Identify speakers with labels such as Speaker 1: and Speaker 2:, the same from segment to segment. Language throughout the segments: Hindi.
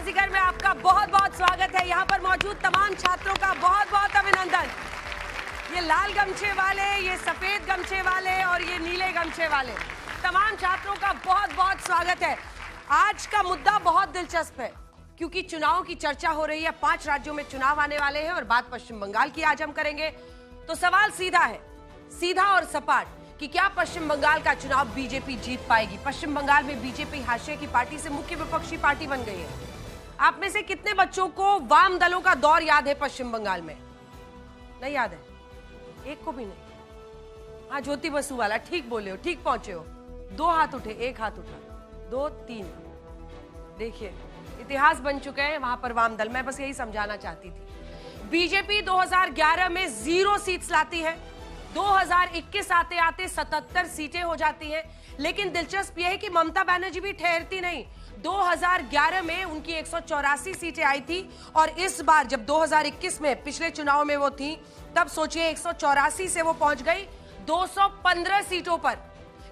Speaker 1: बाजीगर में आपका बहुत बहुत स्वागत है। यहाँ पर मौजूद तमाम छात्रों का बहुत बहुत अभिनंदन। ये लाल गमछे वाले, ये सफेद गमछे वाले और ये नीले गमछे वाले, तमाम छात्रों का बहुत बहुत स्वागत है। आज का मुद्दा बहुत दिलचस्प है क्योंकि चुनाव की चर्चा हो रही है। 5 राज्यों में चुनाव आने वाले हैं और बात पश्चिम बंगाल की आज हम करेंगे। तो सवाल सीधा है, सीधा और सपाट, कि क्या पश्चिम बंगाल का चुनाव बीजेपी जीत पाएगी। पश्चिम बंगाल में बीजेपी हाशिए की पार्टी से मुख्य विपक्षी पार्टी बन गई है। आप में से कितने बच्चों को वाम दलों का दौर याद है पश्चिम बंगाल में? नहीं याद है? एक को भी नहीं। हाँ, ज्योति बसु वाला, ठीक बोले हो, ठीक पहुंचे हो। 2 हाथ उठे, 1 हाथ उठा, 2 3। देखिए, इतिहास बन चुके हैं वहां पर वाम दल। मैं बस यही समझाना चाहती थी। बीजेपी 2011 में 0 सीट्स लाती है, 2021 आते आते 77 सीटें हो जाती हैं। लेकिन दिलचस्प यह है कि ममता बनर्जी भी ठहरती नहीं। 2011 में उनकी 184 सीटें आई थी और इस बार जब 2021 में पिछले चुनाव में वो थी, तब सोचिए 184 से वो पहुंच गई 215 सीटों पर।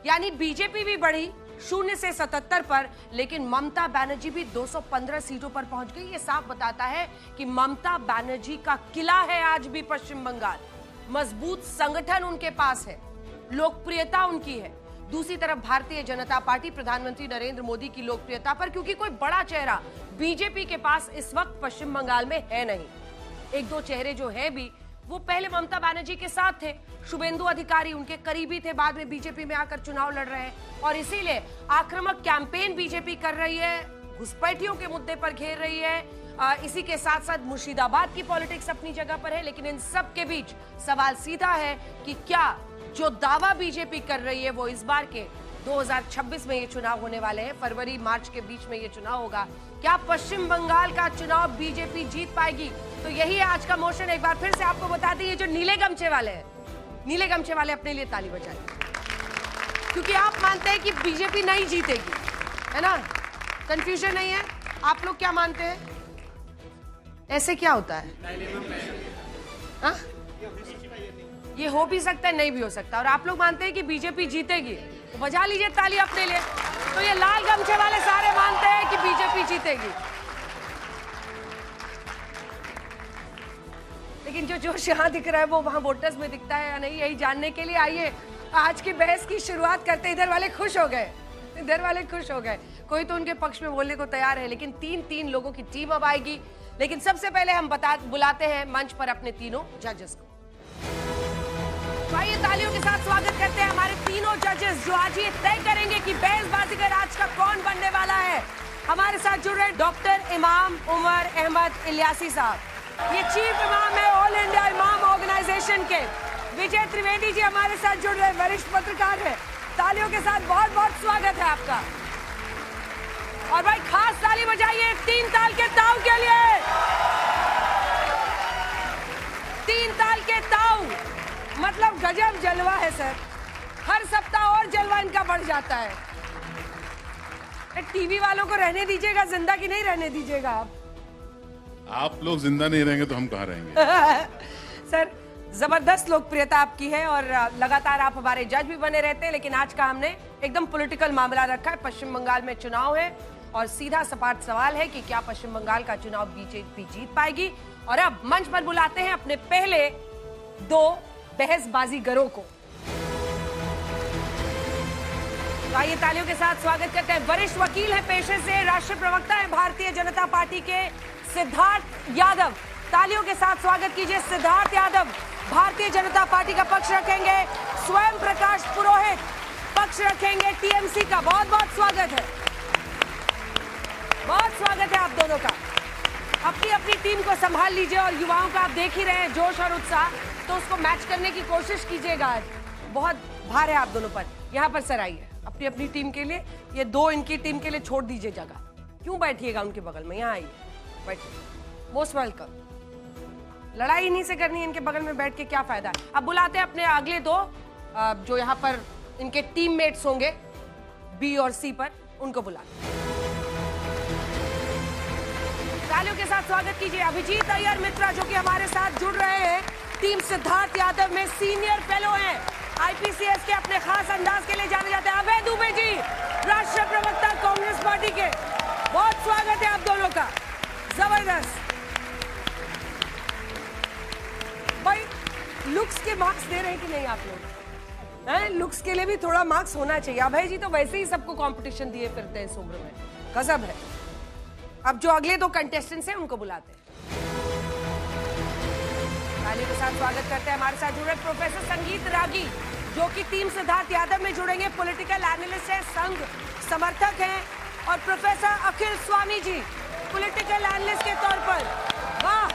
Speaker 1: यानी बीजेपी भी बढ़ी 0 से 77 पर, लेकिन ममता बनर्जी भी 215 सीटों पर पहुंच गई। ये साफ बताता है कि ममता बनर्जी का किला है आज भी पश्चिम बंगाल। मजबूत संगठन उनके पास है, लोकप्रियता उनकी है। दूसरी तरफ भारतीय जनता पार्टी, प्रधानमंत्री नरेंद्र मोदी की लोकप्रियता पर क्योंकि कोई बड़ा चेहरा बीजेपी के पास इस वक्त पश्चिम बंगाल में है नहीं। 1-2 चेहरे जो है भी, वो पहले ममता बनर्जी के साथ थे। शुभेंदु अधिकारी उनके करीबी थे, बाद में बीजेपी में आकर चुनाव लड़ रहे हैं और इसीलिए आक्रामक कैंपेन बीजेपी कर रही है, घुसपैठियों के मुद्दे पर घेर रही है। इसी के साथ साथ मुर्शिदाबाद की पॉलिटिक्स अपनी जगह पर है। लेकिन इन सब के बीच सवाल सीधा है कि क्या जो दावा बीजेपी कर रही है वो इस बार के 2026 में ये चुनाव होने वाले हैं, फरवरी मार्च के बीच में ये चुनाव होगा, क्या पश्चिम बंगाल का चुनाव बीजेपी जीत पाएगी? तो यही है आज का मोशन। एक बार फिर से आपको बता दें, ये जो नीले गमछे वाले हैं, नीले गमछे वाले अपने लिए ताली बजाएं, क्योंकि आप मानते हैं कि बीजेपी नहीं जीतेगी, है ना? कंफ्यूजन नहीं है? आप लोग क्या मानते हैं? ऐसे क्या होता है? हा? ये हो भी सकता है, नहीं भी हो सकता। और आप लोग मानते हैं कि बीजेपी जीतेगी, तो बजा लीजिए ताली अपने लिए। तो ये लाल गमछे वाले सारे मानते हैं कि बीजेपी जीतेगी, लेकिन जो जोश यहाँ दिख रहा है वो वहां वोटर्स में दिखता है या नहीं, यही जानने के लिए आइए आज की बहस की शुरुआत करते। इधर वाले खुश हो गए, इधर वाले खुश हो गए, कोई तो उनके पक्ष में बोलने को तैयार है। लेकिन 3 लोगों की टीम अब आएगी। लेकिन सबसे पहले हम बुलाते हैं मंच पर अपने तीनों जजेस को। तो आइए तालियों के साथ स्वागत करते हैं हमारे तीनों जजेस, जो आज ये तय करेंगे कि बहस बाजीगर आज का कौन बनने वाला है। हमारे साथ जुड़ रहे डॉक्टर इमाम उमर अहमद इलियासी साहब, ये चीफ इमाम है ऑल इंडिया इमाम ऑर्गेनाइजेशन के। विजय त्रिवेदी जी हमारे साथ जुड़ रहे वरिष्ठ पत्रकार है। तालियों के साथ बहुत बहुत स्वागत है आपका। और भाई खास ताली बजाइए 3 ताल के ताऊ के लिए। 3 ताल के ताऊ मतलब गजब जलवा है सर। हर सप्ताह और जलवा इनका बढ़ जाता है। टीवी वालों को रहने दीजिएगा जिंदा, कि नहीं रहने दीजिएगा आप
Speaker 2: लोग जिंदा नहीं रहेंगे तो हम कहाँ रहेंगे?
Speaker 1: सर, जबरदस्त लोकप्रियता आपकी है और लगातार आप हमारे जज भी बने रहते हैं। लेकिन आज का हमने एकदम पॉलिटिकल मामला रखा है। पश्चिम बंगाल में चुनाव है और सीधा सपाट सवाल है कि क्या पश्चिम बंगाल का चुनाव बीजेपी जीत पाएगी। और अब मंच पर बुलाते हैं अपने पहले 2 बहसबाजीगरों को। तो आइए तालियों के साथ स्वागत करते हैं। वरिष्ठ वकील है पेशे से, राष्ट्रीय प्रवक्ता है भारतीय जनता पार्टी के, सिद्धार्थ यादव। तालियों के साथ स्वागत कीजिए सिद्धार्थ यादव। भारतीय जनता पार्टी का पक्ष रखेंगे। स्वयं प्रकाश पुरोहित पक्ष रखेंगे टीएमसी का। बहुत बहुत स्वागत है, बहुत स्वागत है आप दोनों का। अपनी अपनी टीम को संभाल लीजिए और युवाओं का आप देख ही रहे हैं जोश और उत्साह, तो उसको मैच करने की कोशिश कीजिएगा। आज बहुत भार है आप दोनों पर। यहाँ पर सर आइए अपनी अपनी टीम के लिए। ये 2 इनकी टीम के लिए छोड़ दीजिए जगह, क्यों बैठिएगा उनके बगल में? यहाँ आइए, बैठिए, मोस्ट वेलकम। लड़ाई इन्हीं से करनी है, इनके बगल में बैठ के क्या फायदा है। अब बुलाते हैं अपने अगले 2 जो यहाँ पर इनके टीममेट्स होंगे बी और सी पर, उनको बुलाते हैं। तालियों के साथ स्वागत कीजिए अभिजीत अय्यर मित्रा, जो कि हमारे साथ जुड़ रहे हैं। टीम सिद्धार्थ यादव में सीनियर फेलो हैं, आईपीसीएस के अपने खास अंदाज के लिए जाने जाते हैं। अभय दुबे जी, राष्ट्रीय प्रवक्ता कांग्रेस पार्टी के। बहुत स्वागत है आप दोनों का, जबरदस्त। भाई लुक्स के मार्क्स दे रहे हैं कि नहीं आप लोग? हैं, लुक्स के लिए भी थोड़ा मार्क्स होना चाहिए। अभय जी तो वैसे ही सबको कंपटीशन दिए फिरते हैं इस उम्र में, गजब है। अब जो अगले दो कंटेस्टेंट्स हैं उनको बुलाते हैं। ताली के साथ स्वागत करते हैं हमारे साथ जुड़े प्रोफेसर संगीत रागी, जो कि टीम सिद्धार्थ यादव में जुड़ेंगे, पॉलिटिकल एनालिस्ट हैं, संघ समर्थक हैं, और प्रोफेसर अखिल स्वामी जी पॉलिटिकल एनालिस्ट के तौर पर। वाह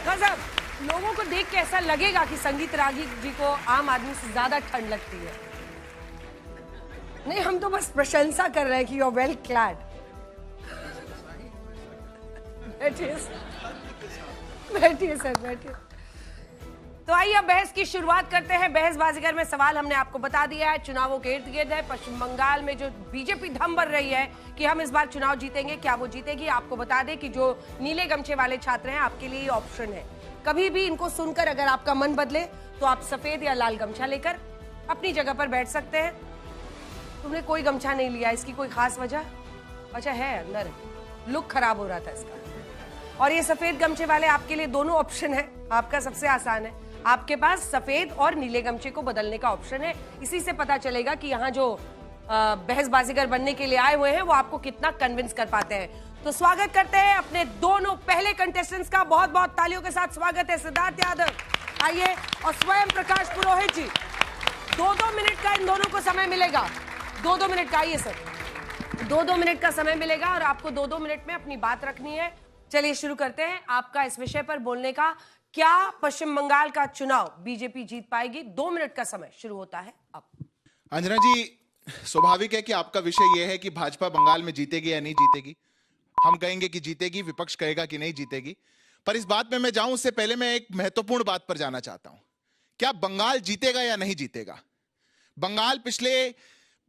Speaker 1: गजब। लोगों को देख के ऐसा लगेगा कि संगीत रागी जी को आम आदमी से ज्यादा ठंड लगती है। नहीं, हम तो बस प्रशंसा कर रहे हैं कि यू आर वेल क्लैड। बैठिए सर, बैठिए। तो आइए अब बहस की शुरुआत करते हैं। बहस बाजीगर में सवाल हमने आपको बता दिया है, चुनावों के इर्द गिर्द है। पश्चिम बंगाल में जो बीजेपी धम भर रही है कि हम इस बार चुनाव जीतेंगे, क्या वो जीतेगी? आपको बता दें कि जो नीले गमछे वाले छात्र हैं, आपके लिए ये ऑप्शन है। कभी भी इनको सुनकर अगर आपका मन बदले तो आप सफेद या लाल गमछा लेकर अपनी जगह पर बैठ सकते हैं। तुमने कोई गमछा नहीं लिया, इसकी कोई खास वजह? अच्छा है, अंदर लुक खराब हो रहा था इसका। और ये सफेद गमछे वाले आपके लिए दोनों ऑप्शन है। आपका सबसे आसान है, आपके पास सफेद और नीले गमछे को बदलने का ऑप्शन है। इसी से पता चलेगा कि यहाँ जो बहसबाजीगर बनने के लिए आए हुए हैं वो आपको कितना कन्विंस कर पाते हैं। तो स्वागत करते हैं अपने दोनों पहले कंटेस्टेंट्स का। बहुत बहुत तालियों के साथ स्वागत है सिद्धार्थ यादव, आइए, और स्वयं प्रकाश पुरोहित जी। 2-2 मिनट का इन दोनों को समय मिलेगा। 2-2 मिनट का, आइए सर, 2-2 मिनट का समय मिलेगा और आपको 2-2 मिनट में अपनी बात रखनी है। चलिए शुरू करते हैं आपका इस विषय पर बोलने का। क्या पश्चिम बंगाल का चुनाव बीजेपी जीत पाएगी? 2 मिनट का समय शुरू होता है अब।
Speaker 3: अंजना जी, स्वाभाविक है कि आपका विषय यह है कि भाजपा बंगाल में जीतेगी या नहीं जीतेगी। हम कहेंगे कि जीतेगी, विपक्ष कहेगा कि नहीं जीतेगी। पर इस बात में मैं जाऊं उससे पहले मैं एक महत्वपूर्ण बात पर जाना चाहता हूं। क्या बंगाल जीतेगा या नहीं जीतेगा? बंगाल पिछले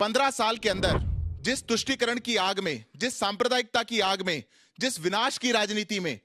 Speaker 3: 15 साल के अंदर जिस तुष्टीकरण की आग में, जिस सांप्रदायिकता की आग में, जिस विनाश की राजनीति में,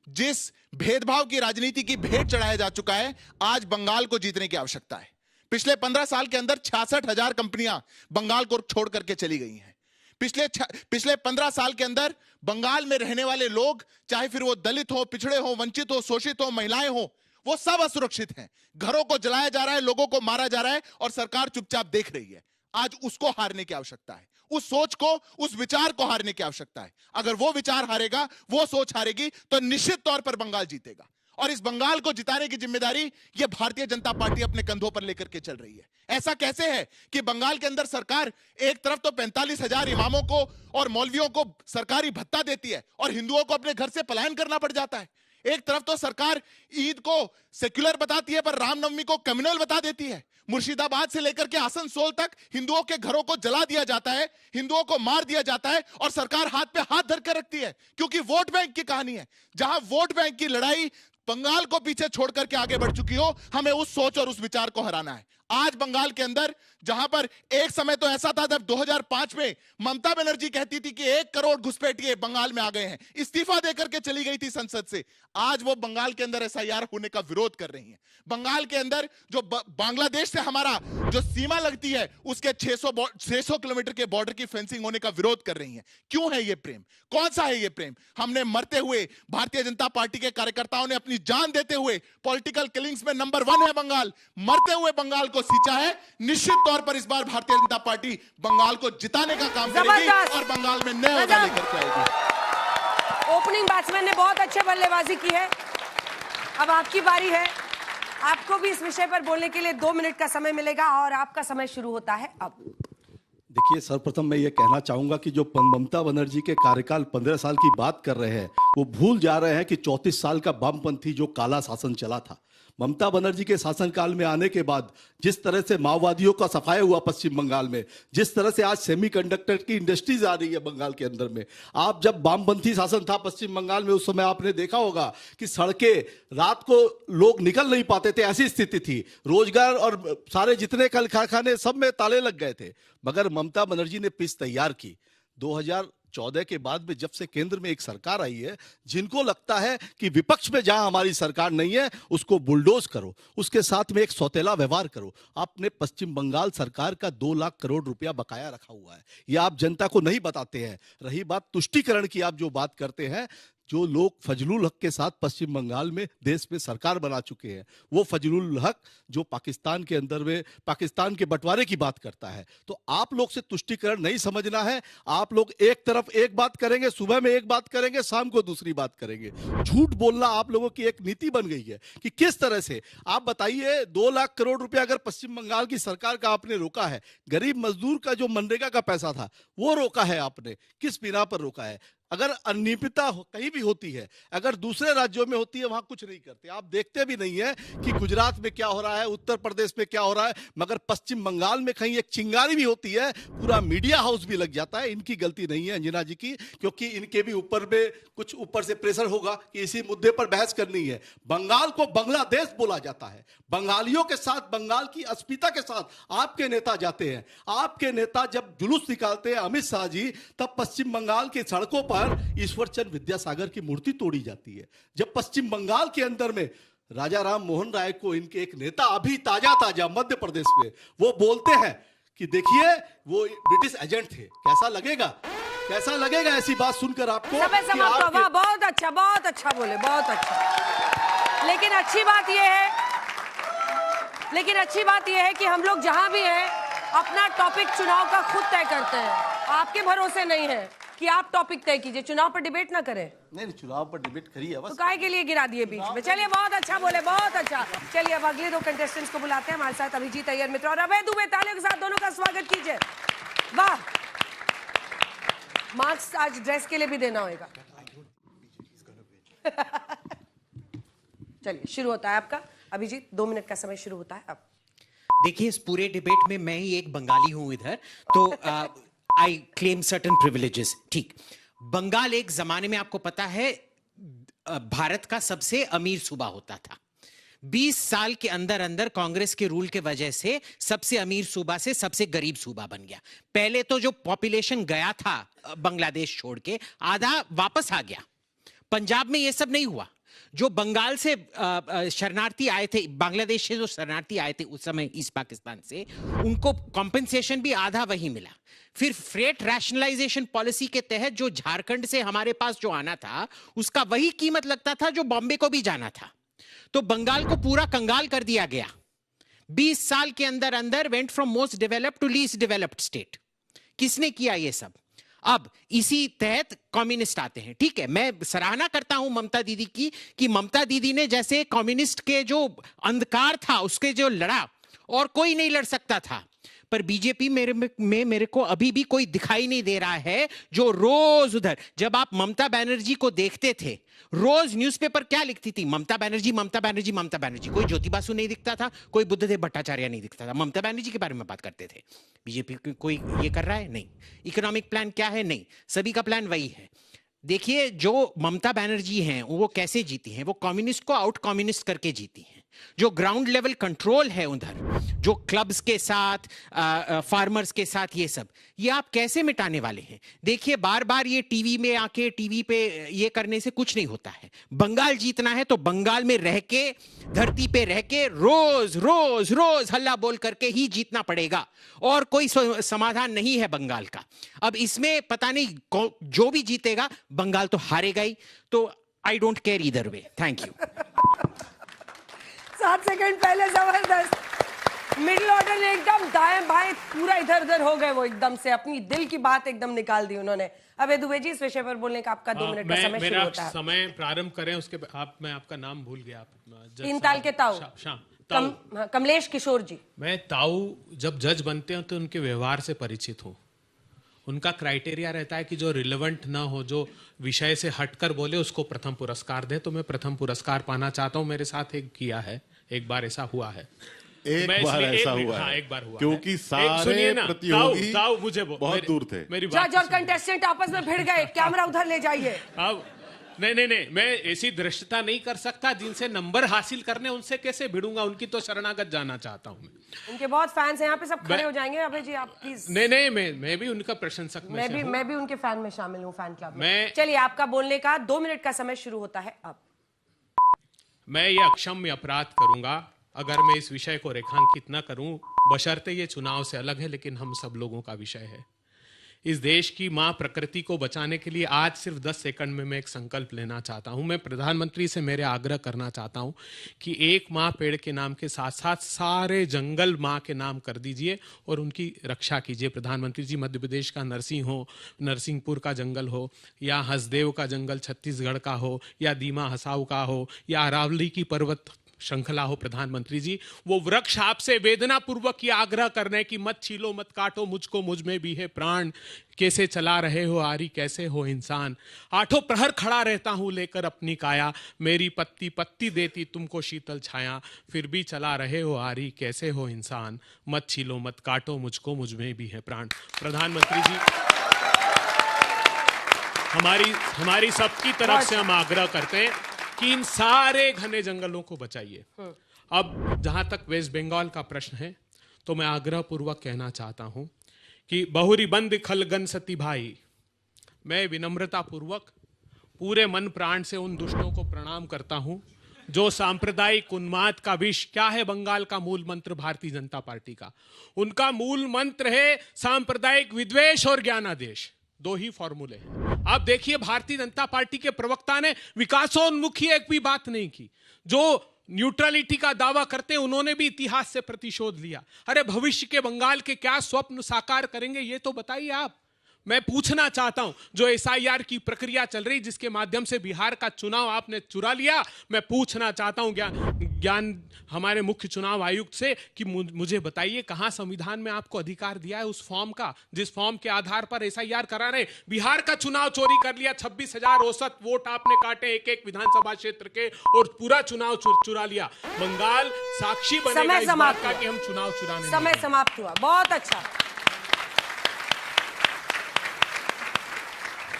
Speaker 3: जिस भेदभाव की राजनीति की भेंट चढ़ाया जा चुका है, आज बंगाल को जीतने की आवश्यकता है। पिछले 15 साल के अंदर 66,000 कंपनियां बंगाल को छोड़ करके चली गई हैं। पिछले 15 साल के अंदर बंगाल में रहने वाले लोग, चाहे फिर वो दलित हो, पिछड़े हो, वंचित हो, शोषित हो, महिलाएं हो, वो सब असुरक्षित हैं। घरों को जलाया जा रहा है, लोगों को मारा जा रहा है और सरकार चुपचाप देख रही है। आज उसको हारने की आवश्यकता है, उस सोच को, उस विचार को हारने की आवश्यकता है। अगर वो विचार हारेगा, वो सोच हारेगी, तो निश्चित तौर पर बंगाल जीतेगा। और इस बंगाल को जिताने की जिम्मेदारी ये भारतीय जनता पार्टी अपने कंधों पर लेकर के चल रही है। ऐसा कैसे है कि बंगाल के अंदर सरकार एक तरफ तो 45,000 इमामों को और मौलवियों को सरकारी भत्ता देती है और हिंदुओं को अपने घर से पलायन करना पड़ जाता है। एक तरफ तो सरकार ईद को सेक्युलर बताती है पर रामनवमी को कम्युनल बता देती है। मुर्शिदाबाद से लेकर के आसनसोल तक हिंदुओं के घरों को जला दिया जाता है, हिंदुओं को मार दिया जाता है और सरकार हाथ पे हाथ धर कर रखती है, क्योंकि वोट बैंक की कहानी है। जहां वोट बैंक की लड़ाई बंगाल को पीछे छोड़ करके आगे बढ़ चुकी हो, हमें उस सोच और उस विचार को हराना है। आज बंगाल के अंदर, जहां पर एक समय तो ऐसा था जब 2005 में ममता बनर्जी कहती थी कि 1 करोड़ घुसपैठिए बंगाल में आ गए हैं, इस्तीफा देकर के चली गई थी संसद से, आज वो बंगाल के अंदर एसआईआर होने का विरोध कर रही हैं। बंगाल के अंदर जो बांग्लादेश से हमारा जो सीमा लगती है, उसके 600 किलोमीटर के बॉर्डर की फेंसिंग होने का विरोध कर रही हैं। क्यों है ये प्रेम? कौन सा है ये प्रेम? हमने मरते हुए भारतीय जनता पार्टी के कार्यकर्ताओं ने अपनी जान देते हुए पॉलिटिकल किलिंग्स में नंबर 1 है बंगाल, मरते हुए बंगाल को सींचा है। निश्चित तौर पर इस बार भारतीय जनता पार्टी बंगाल को जिताने का काम करेगी और बंगाल में नए होगा लेकर के आएगी।
Speaker 1: ओपनिंग बैट्समैन ने बहुत अच्छे बल्लेबाजी की है। अब आपकी बारी है, आपको भी इस विषय पर बोलने के लिए 2 मिनट का समय मिलेगा और आपका समय शुरू होता है अब।
Speaker 4: देखिए, सर्वप्रथम मैं ये कहना चाहूंगा कि जो ममता बनर्जी के कार्यकाल 15 साल की बात कर रहे हैं, वो भूल जा रहे हैं कि 34 साल का वामपंथी जो काला शासन चला था। ममता बनर्जी के शासनकाल में आने के बाद जिस तरह से माओवादियों का सफाया हुआ पश्चिम बंगाल में, जिस तरह से आज सेमीकंडक्टर की इंडस्ट्रीज आ रही है बंगाल के अंदर में, आप जब वामपंथी शासन था पश्चिम बंगाल में, उस समय आपने देखा होगा कि सड़कें रात को लोग निकल नहीं पाते थे, ऐसी स्थिति थी। रोजगार और सारे जितने कल कारखाने सब में ताले लग गए थे। मगर ममता बनर्जी ने पिच तैयार की। 2014 के बाद में जब से केंद्र में एक सरकार आई है, जिनको लगता है कि विपक्ष में जहां हमारी सरकार नहीं है उसको बुलडोज करो, उसके साथ में एक सौतेला व्यवहार करो। आपने पश्चिम बंगाल सरकार का 2 लाख करोड़ रुपया बकाया रखा हुआ है, यह आप जनता को नहीं बताते हैं। रही बात तुष्टीकरण की, आप जो बात करते हैं, जो लोग फजलुल हक के साथ पश्चिम बंगाल में देश में सरकार बना चुके हैं, वो फजलुल हक जो पाकिस्तान के अंदर में पाकिस्तान के बंटवारे की बात करता है। तो आप लोग से तुष्टीकरण नहीं समझना है। आप लोग एक तरफ एक बात करेंगे, सुबह में एक बात करेंगे, शाम को दूसरी बात करेंगे। झूठ बोलना आप लोगों की एक नीति बन गई है कि किस तरह से। आप बताइए, 2 लाख करोड़ रुपया अगर पश्चिम बंगाल की सरकार का आपने रोका है, गरीब मजदूर का जो मनरेगा का पैसा था वो रोका है आपने, किस बिना पर रोका है? अगर अनियमितता कहीं भी होती है, अगर दूसरे राज्यों में होती है, वहां कुछ नहीं करते। आप देखते भी नहीं है कि गुजरात में क्या हो रहा है, उत्तर प्रदेश में क्या हो रहा है, मगर पश्चिम बंगाल में कहीं एक चिंगारी भी होती है, पूरा मीडिया हाउस भी लग जाता है। इनकी गलती नहीं है अंजना जी की, क्योंकि इनके भी ऊपर में कुछ ऊपर से प्रेशर होगा कि इसी मुद्दे पर बहस करनी है। बंगाल को बांग्लादेश बोला जाता है। बंगालियों के साथ, बंगाल की अस्मिता के साथ आपके नेता जाते हैं। आपके नेता जब जुलूस निकालते हैं, अमित शाह जी, तब पश्चिम बंगाल की सड़कों पर ईश्वर चंद्र विद्यासागर की मूर्ति तोड़ी जाती है। जब पश्चिम बंगाल के अंदर में राजा राम मोहन राय को इनके एक नेता अभी ताजा मध्य प्रदेश में वो बोलते हैं कि देखिए वो ब्रिटिश एजेंट थे, कैसा लगेगा? कैसा लगेगा ऐसी बात सुनकर आपको?
Speaker 1: समय समाप्त होगा। बहुत अच्छा बोले, बहुत अच्छा। लेकिन अच्छी बात यह है कि हम लोग जहां भी हैं अपना टॉपिक चुनाव का खुद तय करते हैं। आपके भरोसे नहीं है कि आप टॉपिक तय कीजिए, चुनाव पर डिबेट ना करें।
Speaker 4: नहीं, चुनाव पर डिबेट करिए बस।
Speaker 1: तो काहे के लिए गिरा दिए बीच में? चलिए, बहुत अच्छा बोले, बहुत अच्छा। चलिए अब अगले 2 कंटेस्टेंट्स को बुलाते हैं। हमारे साथ अभिजीत अय्यर मित्र और अभय दुबे, तालियों के साथ दोनों का स्वागत कीजिए। वाह, मार्क्स आज ड्रेस के लिए भी देना होगा। चलिए शुरू होता है आपका। अभिजीत, 2 मिनट का समय शुरू होता है अब।
Speaker 5: देखिए, इस पूरे डिबेट में मैं ही एक बंगाली हूं इधर, तो आई क्लेम सर्टन प्रिविलेजेस। ठीक, बंगाल एक जमाने में, आपको पता है, भारत का सबसे अमीर सूबा होता था। 20 साल के अंदर अंदर कांग्रेस के रूल के वजह से सबसे अमीर सूबा से सबसे गरीब सूबा बन गया। पहले तो जो पॉपुलेशन गया था बांग्लादेश छोड़ के, आधा वापस आ गया। पंजाब में यह सब नहीं हुआ। जो बंगाल से शरणार्थी आए थे, बांग्लादेश से जो शरणार्थी आए थे उस समय ईस्ट पाकिस्तान से, उनको कॉम्पेंसेशन भी आधा वही मिला। फिर फ्रेट रैशनलाइजेशन पॉलिसी के तहत जो झारखंड से हमारे पास जो आना था, उसका वही कीमत लगता था जो बॉम्बे को भी जाना था। तो बंगाल को पूरा कंगाल कर दिया गया। 20 साल के अंदर अंदर went from most developed to least developed state. किसने किया ये सब? अब इसी तहत कम्युनिस्ट आते हैं। ठीक है, मैं सराहना करता हूं ममता दीदी की कि ममता दीदी ने जैसे कम्युनिस्ट के जो अंधकार था उसके जो लड़ा, और कोई नहीं लड़ सकता था। पर बीजेपी मेरे को अभी भी कोई दिखाई नहीं दे रहा है जो रोज उधर, जब आप ममता बनर्जी को देखते थे, रोज न्यूज़पेपर क्या लिखती थी? ममता बनर्जी, ममता बनर्जी, ममता बनर्जी। कोई ज्योति बासु नहीं दिखता था, कोई बुद्धदेव भट्टाचार्य नहीं दिखता था, ममता बनर्जी के बारे में बात करते थे। बीजेपी कोई ये कर रहा है? नहीं। इकोनॉमिक प्लान क्या है? नहीं। सभी का प्लान वही है। देखिए, जो ममता बनर्जी हैं वो कैसे जीती हैं? वो कम्युनिस्ट को आउट कम्युनिस्ट करके जीती हैं। जो ग्राउंड लेवल कंट्रोल है उधर, जो क्लब्स के साथ, फार्मर्स के साथ, ये सब, ये आप कैसे मिटाने वाले हैं? देखिए, बार बार ये टीवी में आके टीवी पे ये करने से कुछ नहीं होता है। बंगाल जीतना है तो बंगाल में रह के, धरती पे रह के, रोज रोज रोज हल्ला बोल करके ही जीतना पड़ेगा, और कोई समाधान नहीं है बंगाल का। अब इसमें पता नहीं जो भी जीतेगा, बंगाल तो हारेगा ही। तो I don't care either way. Thank you.
Speaker 1: 7 second पहले जबरदस्त मिडिल ऑर्डर ने एकदम दाएं बाएं पूरा इधर उधर हो गए। वो एकदम से अपनी दिल की बात एकदम निकाल दी उन्होंने। अबे दुबे जी, इस विषय पर बोलने का आपका 2 मिनट का समय शुरू होता है।
Speaker 6: समय प्रारंभ करें, उसके मैं आपका नाम भूल गया।
Speaker 1: 3 ताल के ताऊ, कमलेश किशोर जी।
Speaker 6: मैं ताऊ जब जज बनते हैं तो उनके व्यवहार से परिचित हूँ। उनका क्राइटेरिया रहता है कि जो रिलेवेंट ना हो, जो विषय से हटकर बोले, उसको प्रथम पुरस्कार दे। तो मैं प्रथम पुरस्कार पाना चाहता हूँ। मेरे साथ एक बार ऐसा हुआ है।
Speaker 2: एक बार ऐसा हुआ है,
Speaker 6: एक बार हुआ
Speaker 2: क्योंकि
Speaker 6: है।
Speaker 2: सारे प्रतियोगी
Speaker 6: मुझे
Speaker 2: बहुत दूर थे।
Speaker 6: मेरी
Speaker 1: जज और कंटेस्टेंट आपस में भिड़ गए। कैमरा उधर ले जाइए।
Speaker 6: अब नहीं, मैं ऐसी दृष्टता नहीं कर सकता। जिनसे नंबर हासिल करने उनसे कैसे भिड़ूंगा? उनकी तो शरणागत जाना चाहता हूं मैं।
Speaker 1: उनके बहुत फैंस हैं यहाँ पे, सब खड़े हो जाएंगे। अभय जी आप प्लीज।
Speaker 6: नहीं, मैं भी उनका प्रशंसक में से हूं।
Speaker 1: मैं भी उनके फैन में शामिल हूँ, फैन क्लब में।
Speaker 6: मैं
Speaker 1: चलिए, आपका बोलने का 2 मिनट का समय शुरू होता है अब।
Speaker 6: मैं ये अक्षम्य अपराध करूंगा अगर मैं इस विषय को रेखांकित न करूं, बशर्ते ये चुनाव से अलग है, लेकिन हम सब लोगों का विषय है। इस देश की मां प्रकृति को बचाने के लिए आज सिर्फ 10 सेकंड में मैं एक संकल्प लेना चाहता हूं। मैं प्रधानमंत्री से मेरे आग्रह करना चाहता हूं कि एक मां पेड़ के नाम के साथ साथ सारे जंगल मां के नाम कर दीजिए और उनकी रक्षा कीजिए। प्रधानमंत्री जी, मध्य प्रदेश का नरसिंहपुर का जंगल हो, या हसदेव का जंगल छत्तीसगढ़ का हो, या दीमा हसाऊ का हो, या अरावली की पर्वत श्रृंखला हो, प्रधानमंत्री जी, वो वृक्ष आपसे वेदना पूर्वक ये आग्रह करने की मत छीलो मत काटो, मुझको मुझ में भी है प्राण, कैसे चला रहे हो आरी कैसे हो इंसान, आठों प्रहर खड़ा रहता हूं लेकर अपनी काया, मेरी पत्ती पत्ती देती तुमको शीतल छाया, फिर भी चला रहे हो आरी कैसे हो इंसान, मत छीलो मत काटो, मुझको मुझ में भी है प्राण। प्रधानमंत्री जी, हमारी सबकी तरफ से हम आग्रह करते हैं कि इन सारे घने जंगलों को बचाइए। अब जहां तक वेस्ट बंगाल का प्रश्न है, तो मैं आग्रह पूर्वक कहना चाहता हूं कि बहुरी बंद खलगन सती भाई, मैं विनम्रता पूर्वक पूरे मन प्राण से उन दुष्टों को प्रणाम करता हूं जो सांप्रदायिक उन्माद का विष, क्या है बंगाल का मूल मंत्र भारतीय जनता पार्टी का? उनका मूल मंत्र है सांप्रदायिक विद्वेष और ज्ञानादेश, 2 ही फॉर्मूले हैं। आप देखिए, भारतीय जनता पार्टी के प्रवक्ता ने विकासोन्मुखी एक भी बात नहीं की। जो न्यूट्रलिटी का दावा करते हैं उन्होंने भी इतिहास से प्रतिशोध लिया। अरे भविष्य के बंगाल के क्या स्वप्न साकार करेंगे ये तो बताइए आप। मैं पूछना चाहता हूं, जो SIR की प्रक्रिया चल रही जिसके माध्यम से बिहार का चुनाव आपने चुरा लिया, मैं पूछना चाहता हूं ज्ञान हमारे मुख्य चुनाव आयुक्त से कि मुझे बताइए कहां संविधान में आपको अधिकार दिया है उस फॉर्म का, जिस फॉर्म के आधार पर SIR करा रहे। बिहार का चुनाव चोरी कर लिया, 26,000 औसत वोट आपने काटे एक विधानसभा क्षेत्र के और पूरा चुनाव चुरा लिया। बंगाल साक्षी बनेगा इस बात का कि हम चुनाव चुराने।
Speaker 1: समय समाप्त हुआ। बहुत अच्छा।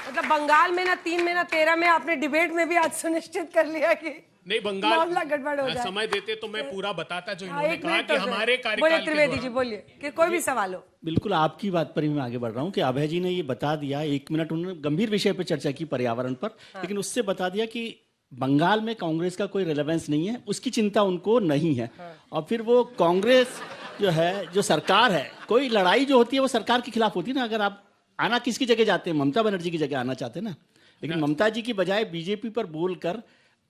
Speaker 1: मतलब बंगाल में ना 3 में ना 13 में आपने डिबेट में भी आज सुनिश्चित कर लिया कि
Speaker 6: नहीं बंगाल
Speaker 1: मामला गड़बड़ हो जाए।
Speaker 6: समय देते तो मैं पूरा बताता जो इन्होंने कहा कि हमारे कार्यकाल
Speaker 1: बोलिए त्रिवेदी जी, बोलिए कि कोई भी सवाल हो।
Speaker 7: बिल्कुल आपकी बात पर ही मैं आगे बढ़ रहा हूँ कि अभय जी ने ये बता दिया, 1 मिनट उन्होंने गंभीर विषय पर चर्चा की पर्यावरण पर, लेकिन उससे बता दिया कि बंगाल में कांग्रेस का कोई रिलेवेंस नहीं है, उसकी चिंता उनको नहीं है। और फिर वो कांग्रेस जो है, जो सरकार है, कोई लड़ाई जो होती है वो सरकार के खिलाफ होती है ना। अगर आप आना किसकी जगह जाते हैं, ममता बनर्जी की जगह आना चाहते हैं ना, लेकिन ममता जी की बजाय बीजेपी पर बोलकर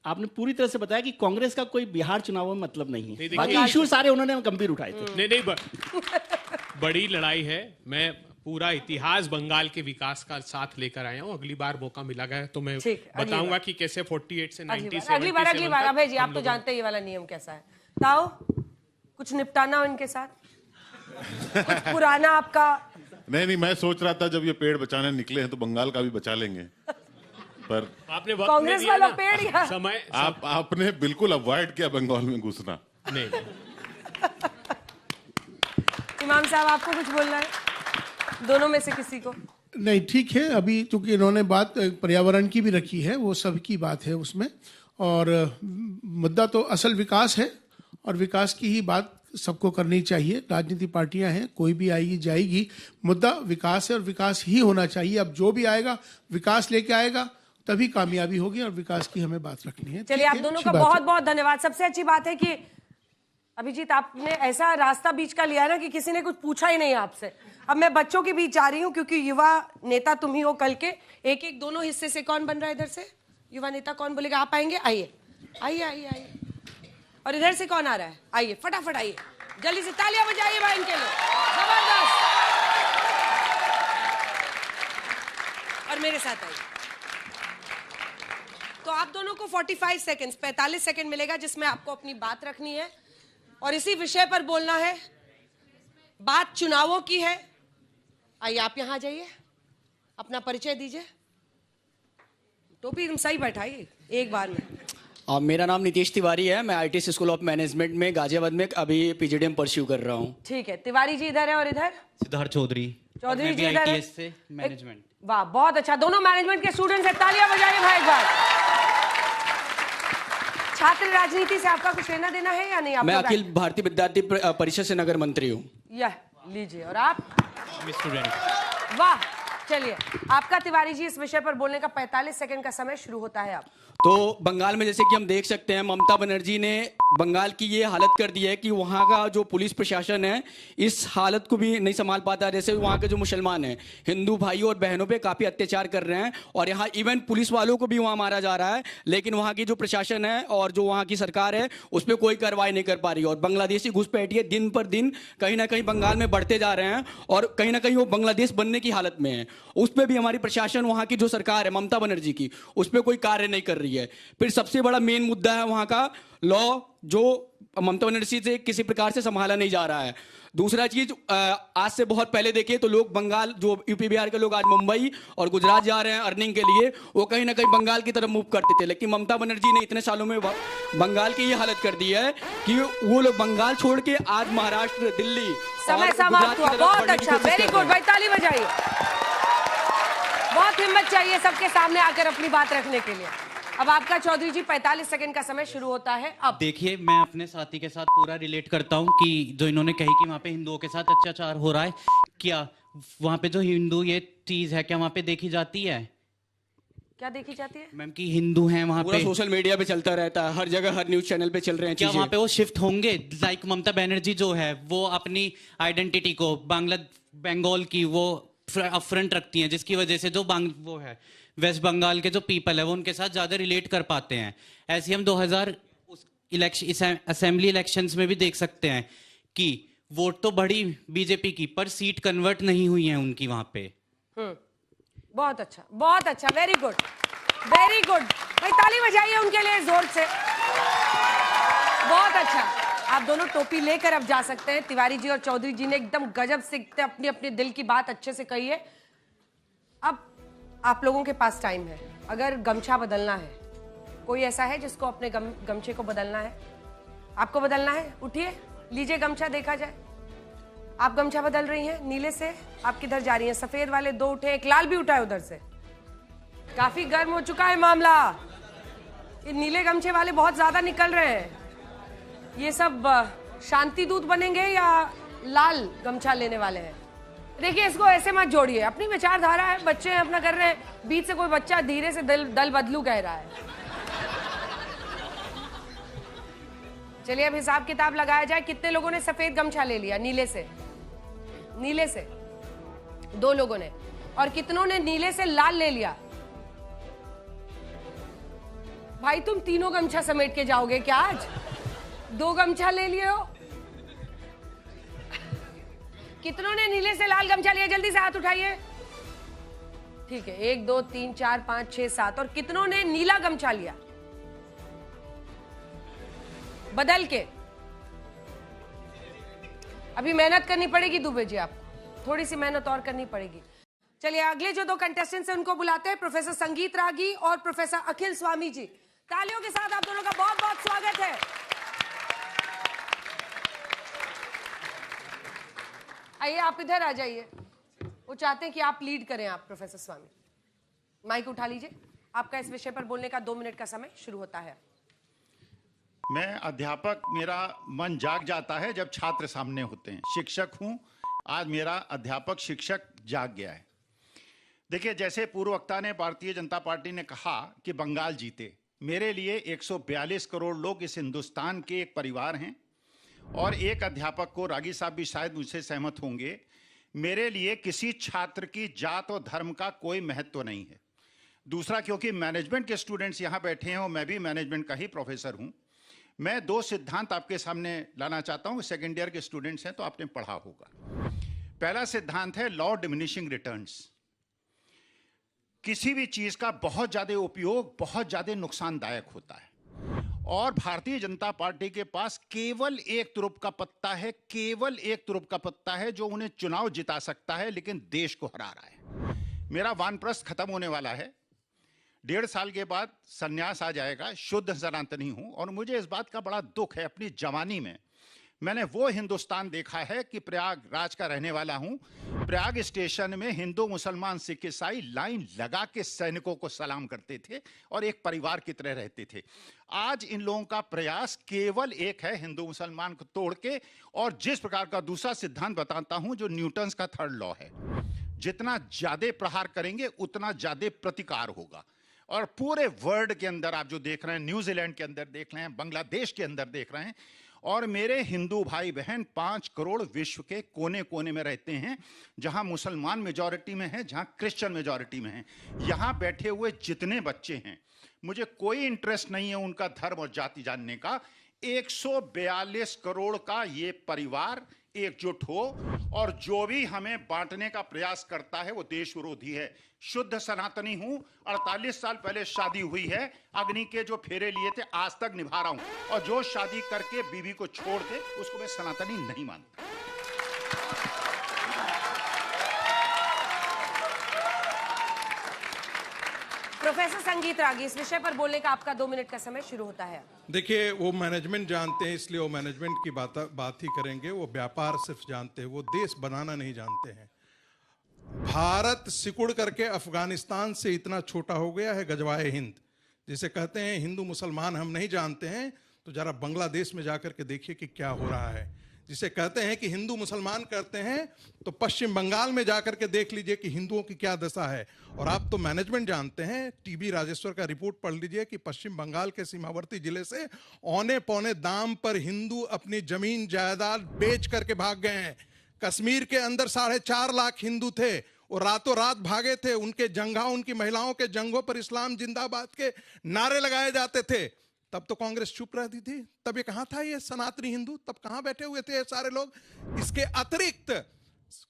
Speaker 7: आपने पूरी तरह से बताया कि कांग्रेस का कोई बिहार चुनाव में मतलब नहीं है। बाकी इशू सारे उन्होंने गंभीर उठाए थे।
Speaker 6: नहीं, बड़ी लड़ाई है। मैं पूरा इतिहास बंगाल के विकास का साथ लेकर आया हूँ। अगली बार मौका मिला गया तो मैं बताऊंगा कि कैसे 48 से 97
Speaker 1: अगली बार। अभय जी, आप तो जानते हैं ये वाला नियम कैसा है। ताओ, कुछ निपटाना हो इनके साथ, कुछ पुराना आपका।
Speaker 2: नहीं, मैं सोच रहा था जब ये पेड़ बचाने निकले हैं तो बंगाल का भी बचा लेंगे, पर
Speaker 6: आपने
Speaker 1: कांग्रेस वाला पेड़ या
Speaker 6: समय
Speaker 2: आपने बिल्कुल अवॉइड किया बंगाल में घुसना।
Speaker 6: नहीं।
Speaker 1: इमाम साहब, आपको कुछ बोलना है? दोनों में से किसी को?
Speaker 8: नहीं, ठीक है। अभी चूंकि इन्होंने बात पर्यावरण की भी रखी है, वो सबकी बात है उसमें, और मुद्दा तो असल विकास है और विकास की ही बात सबको करनी चाहिए। राजनीतिक पार्टियां हैं, कोई भी आएगी जाएगी, मुद्दा विकास है और विकास ही होना चाहिए। अब जो भी आएगा विकास लेके आएगा, तभी कामयाबी होगी और विकास की हमें बात रखनी है।
Speaker 1: चलिए, आप दोनों का बहुत बहुत धन्यवाद। सबसे अच्छी बात है कि अभिजीत, आपने ऐसा रास्ता बीच का लिया ना कि किसी ने कुछ पूछा ही नहीं आपसे। अब मैं बच्चों के बीच जा रही हूँ क्योंकि युवा नेता तुम ही हो कल के। एक दोनों हिस्से से कौन बन रहा है? इधर से युवा नेता कौन बोलेगा? आप आएंगे? आइए आइए आइए आइए। और इधर से कौन आ रहा है? आइए, फटाफट आइए, जल्दी से तालियां बजाइए भाई इनके लिए। जबरदस्त। और मेरे साथ आइए। तो आप दोनों को 45 सेकंड मिलेगा जिसमें आपको अपनी बात रखनी है और इसी विषय पर बोलना है। बात चुनावों की है। आइए, आप यहां आ जाइए, अपना परिचय दीजिए। टोपी एकदम सही बैठाइए एक बार में।
Speaker 9: मेरा नाम नितेश तिवारी है। मैं ITC स्कूल ऑफ मैनेजमेंट में गाजियाबाद में अभी PGDM परस्यू कर रहा हूँ।
Speaker 1: ठीक है, तिवारी जी इधर है और इधर
Speaker 9: सिद्धार्थ चौधरी
Speaker 1: जी इधर है।
Speaker 9: ITS से मैनेजमेंट।
Speaker 1: वाह, बहुत अच्छा। दोनों मैनेजमेंट के स्टूडेंट्स हैं, तालियां बजाइए भाई एक बार। छात्र राजनीति से आपका कुछ लेना देना है या नहीं?
Speaker 9: मैं
Speaker 1: आपका
Speaker 9: अखिल भारतीय विद्यार्थी परिषद से नगर मंत्री हूँ।
Speaker 1: यह लीजिए। और आप?
Speaker 9: स्टूडेंट।
Speaker 1: वाह, चलिए आपका तिवारी जी इस विषय पर बोलने का 45 सेकंड का समय शुरू होता है अब।
Speaker 9: तो बंगाल में जैसे कि हम देख सकते हैं, ममता बनर्जी ने बंगाल की ये हालत कर दी है कि वहाँ का जो पुलिस प्रशासन है इस हालत को भी नहीं संभाल पाता। जैसे वहाँ के जो मुसलमान हैं, हिंदू भाइयों और बहनों पे काफ़ी अत्याचार कर रहे हैं और यहाँ इवन पुलिस वालों को भी वहाँ मारा जा रहा है, लेकिन वहाँ की जो प्रशासन है और जो वहाँ की सरकार है उस पर कोई कार्रवाई नहीं कर पा रही। और बांग्लादेशी घुसपैठिए दिन पर दिन कहीं ना कहीं बंगाल में बढ़ते जा रहे हैं और कहीं ना कहीं वो बांग्लादेश बनने की हालत में है। उस पर भी हमारी प्रशासन, वहाँ की जो सरकार है ममता बनर्जी की, उस पर कोई कार्य नहीं कर रही है। फिर सबसे बड़ा मेन मुद्दा है वहाँ का लॉ, जो ममता बनर्जी से किसी प्रकार से संभाला नहीं जा रहा है। दूसरा चीज, आज से बहुत पहले देखिए तो लोग बंगाल, जो यूपी बिहार के लोग आज मुंबई और गुजरात जा रहे हैं अर्निंग के लिए, वो कहीं ना कहीं बंगाल की तरफ मूव करते थे। लेकिन ममता बनर्जी ने इतने सालों में बंगाल की ये हालत कर दी है कि वो लोग बंगाल छोड़ के आज महाराष्ट्र, दिल्ली,
Speaker 1: समय समाप्त हुआ। बहुत अच्छा, वेरी गुड भाई, ताली बजाइए। बहुत हिम्मत चाहिए सबके सामने आकर अपनी बात रखने के लिए। अब आपका चौधरी जी 45 सेकंड का समय शुरू होता है अब।
Speaker 10: देखिए, मैं अपने साथी के साथ पूरा रिलेट करता हूं कि जो इन्होंने कही कि वहां पे हिंदुओं के साथ अत्याचार हो रहा है, क्या वहां पे जो हिंदू ये चीज है क्या वहां पे देखी जाती है?
Speaker 1: क्या देखी जाती है
Speaker 10: मैम? कि हिंदू हैं वहां पे,
Speaker 9: सोशल मीडिया पे चलता रहता है, हर जगह हर न्यूज चैनल पे चल रहे हैं।
Speaker 10: क्या वहां पे वो शिफ्ट होंगे? लाइक ममता बनर्जी जो है वो अपनी आइडेंटिटी को बंगाल की वो फ्रंट रखती हैं, जिसकी वजह से जो वो है वेस्ट बंगाल के जो पीपल है वो उनके साथ ज्यादा रिलेट कर पाते हैं। ऐसे हम 2000 असेंबली इलेक्शंस में भी देख सकते हैं कि वोट तो बढ़ी बीजेपी की, पर सीट कन्वर्ट नहीं हुई है उनकी वहां पे।
Speaker 1: बहुत अच्छा, बहुत अच्छा, वेरी गुड, वेरी गुड भाई, ताली बजाइए उनके लिए जोर से। बहुत अच्छा, आप दोनों टोपी लेकर अब जा सकते हैं। तिवारी जी और चौधरी जी ने एकदम गजब से अपनी अपनी दिल की बात अच्छे से कही है। अब आप लोगों के पास टाइम है। अगर गमछा बदलना है, कोई ऐसा है जिसको अपने गमछे को बदलना है? आपको बदलना है? उठिए, लीजिए गमछा, देखा जाए। आप गमछा बदल रही हैं नीले से, आप किधर जा रही हैं? सफेद वाले 2 उठे, एक लाल भी उठा है उधर से। काफी गर्म हो चुका है मामला, ये नीले गमछे वाले बहुत ज्यादा निकल रहे हैं। ये सब शांति दूत बनेंगे या लाल गमछा लेने वाले हैं? देखिए, इसको ऐसे मत जोड़िए, अपनी विचारधारा है, बच्चे हैं अपना कर रहे हैं, बीच से कोई बच्चा धीरे से दल बदलू कह रहा है। चलिए अब हिसाब किताब लगाया जाए। कितने लोगों ने सफेद गमछा ले लिया नीले से? नीले से 2 लोगों ने। और कितनों ने नीले से लाल ले लिया? भाई तुम तीनों गमछा समेट के जाओगे क्या आज? 2 गमछा ले लिए हो। कितनों ने नीले से लाल गमछा लिया? जल्दी से हाथ उठाइए। ठीक है, 1 2 3 4 5 6 7। और कितनों ने नीला गमछा लिया बदल के? अभी मेहनत करनी पड़ेगी दुबे जी, आपको थोड़ी सी मेहनत और करनी पड़ेगी। चलिए अगले जो 2 कंटेस्टेंट्स हैं उनको बुलाते हैं, प्रोफेसर संगीत रागी और प्रोफेसर अखिल स्वामी जी। तालियों के साथ आप दोनों का बहुत बहुत स्वागत है। आइए, आप इधर आ जाइए। वो चाहते हैं कि आप लीड करें। आप प्रोफेसर स्वामी माइक उठा लीजिए। आपका इस विषय पर बोलने का 2 मिनट का समय शुरू होता है।
Speaker 11: मैं अध्यापक, मेरा मन जाग जाता है जब छात्र सामने होते हैं। शिक्षक हूं, आज मेरा अध्यापक शिक्षक जाग गया है। देखिए, जैसे पूर्व वक्ता ने, भारतीय जनता पार्टी ने कहा कि बंगाल जीते, मेरे लिए 142 करोड़ लोग इस हिंदुस्तान के एक परिवार हैं और एक अध्यापक को, रागी साहब भी शायद मुझसे सहमत होंगे, मेरे लिए किसी छात्र की जात और धर्म का कोई महत्व नहीं है। दूसरा, क्योंकि मैनेजमेंट के स्टूडेंट्स यहाँ बैठे हैं और मैं भी मैनेजमेंट का ही प्रोफेसर हूँ, मैं 2 सिद्धांत आपके सामने लाना चाहता हूँ। सेकेंड ईयर के स्टूडेंट्स हैं तो आपने पढ़ा होगा। पहला सिद्धांत है लॉ डिमिनिशिंग रिटर्न्स। किसी भी चीज का बहुत ज्यादा उपयोग बहुत ज्यादा नुकसानदायक होता है और भारतीय जनता पार्टी के पास केवल एक तुरुप का पत्ता है, केवल एक तुरुप का पत्ता है जो उन्हें चुनाव जिता सकता है, लेकिन देश को हरा रहा है। मेरा वानप्रस्थ खत्म होने वाला है, 1.5 साल के बाद संन्यास आ जाएगा, शुद्ध सनातनी हूं और मुझे इस बात का बड़ा दुख है, अपनी जवानी में मैंने वो हिंदुस्तान देखा है कि प्रयागराज का रहने वाला हूं। प्रयाग स्टेशन में हिंदू, मुसलमान, सिख, ईसाई लाइन लगा के सैनिकों को सलाम करते थे और एक परिवार की तरह रहते थे। आज इन लोगों का प्रयास केवल एक है, हिंदू मुसलमान को तोड़ के, और जिस प्रकार का दूसरा सिद्धांत बताता हूं जो न्यूटन का थर्ड लॉ है, जितना ज्यादा प्रहार करेंगे उतना ज्यादा प्रतिकार होगा। और पूरे वर्ल्ड के अंदर आप जो देख रहे हैं, न्यूजीलैंड के अंदर देख रहे हैं, बांग्लादेश के अंदर देख रहे हैं, और मेरे हिंदू भाई बहन 5 करोड़ विश्व के कोने कोने में रहते हैं, जहां मुसलमान मेजॉरिटी में है, जहां क्रिश्चियन मेजॉरिटी में है। यहां बैठे हुए जितने बच्चे हैं, मुझे कोई इंटरेस्ट नहीं है उनका धर्म और जाति जानने का। 142 करोड़ का ये परिवार एकजुट हो, और जो भी हमें बांटने का प्रयास करता है वो देश विरोधी है। शुद्ध सनातनी हूं, 48 साल पहले शादी हुई है, अग्नि के जो फेरे लिए थे आज तक निभा रहा हूं, और जो शादी करके बीवी को छोड़ दे उसको मैं सनातनी नहीं मानता।
Speaker 1: प्रोफेसर संगीत रागी, इस विषय पर बोलने का आपका 2 मिनट का समय शुरू होता है।
Speaker 12: देखिए, वो मैनेजमेंट जानते हैं, इसलिए वो मैनेजमेंट की बात ही करेंगे। वो व्यापार सिर्फ जानते हैं, वो देश बनाना नहीं जानते हैं। भारत सिकुड़ करके अफगानिस्तान से इतना छोटा हो गया है, गजवाए हिंद जिसे कहते हैं। हिंदू मुसलमान हम नहीं जानते हैं, तो जरा बांग्लादेश में जाकर के देखिए कि क्या हो रहा है। जिसे कहते हैं कि हिंदू मुसलमान करते हैं, तो पश्चिम बंगाल में जाकर के देख लीजिए कि हिंदुओं की क्या दशा है। और आप तो मैनेजमेंट जानते हैं, टीबी राजेश्वर का रिपोर्ट पढ़ लीजिए कि पश्चिम बंगाल के सीमावर्ती जिले से औने पौने दाम पर हिंदू अपनी जमीन जायदाद बेच करके भाग गए हैं। कश्मीर के अंदर 4.5 लाख हिंदू थे, और रातों रात भागे थे। उनके जंगों, उनकी महिलाओं के जंगों पर इस्लाम जिंदाबाद के नारे लगाए जाते थे। तब तो कांग्रेस चुप रहती थी। तब ये कहां था ये सनातनी हिंदू? तब कहां बैठे हुए थे ये सारे लोग? इसके अतिरिक्त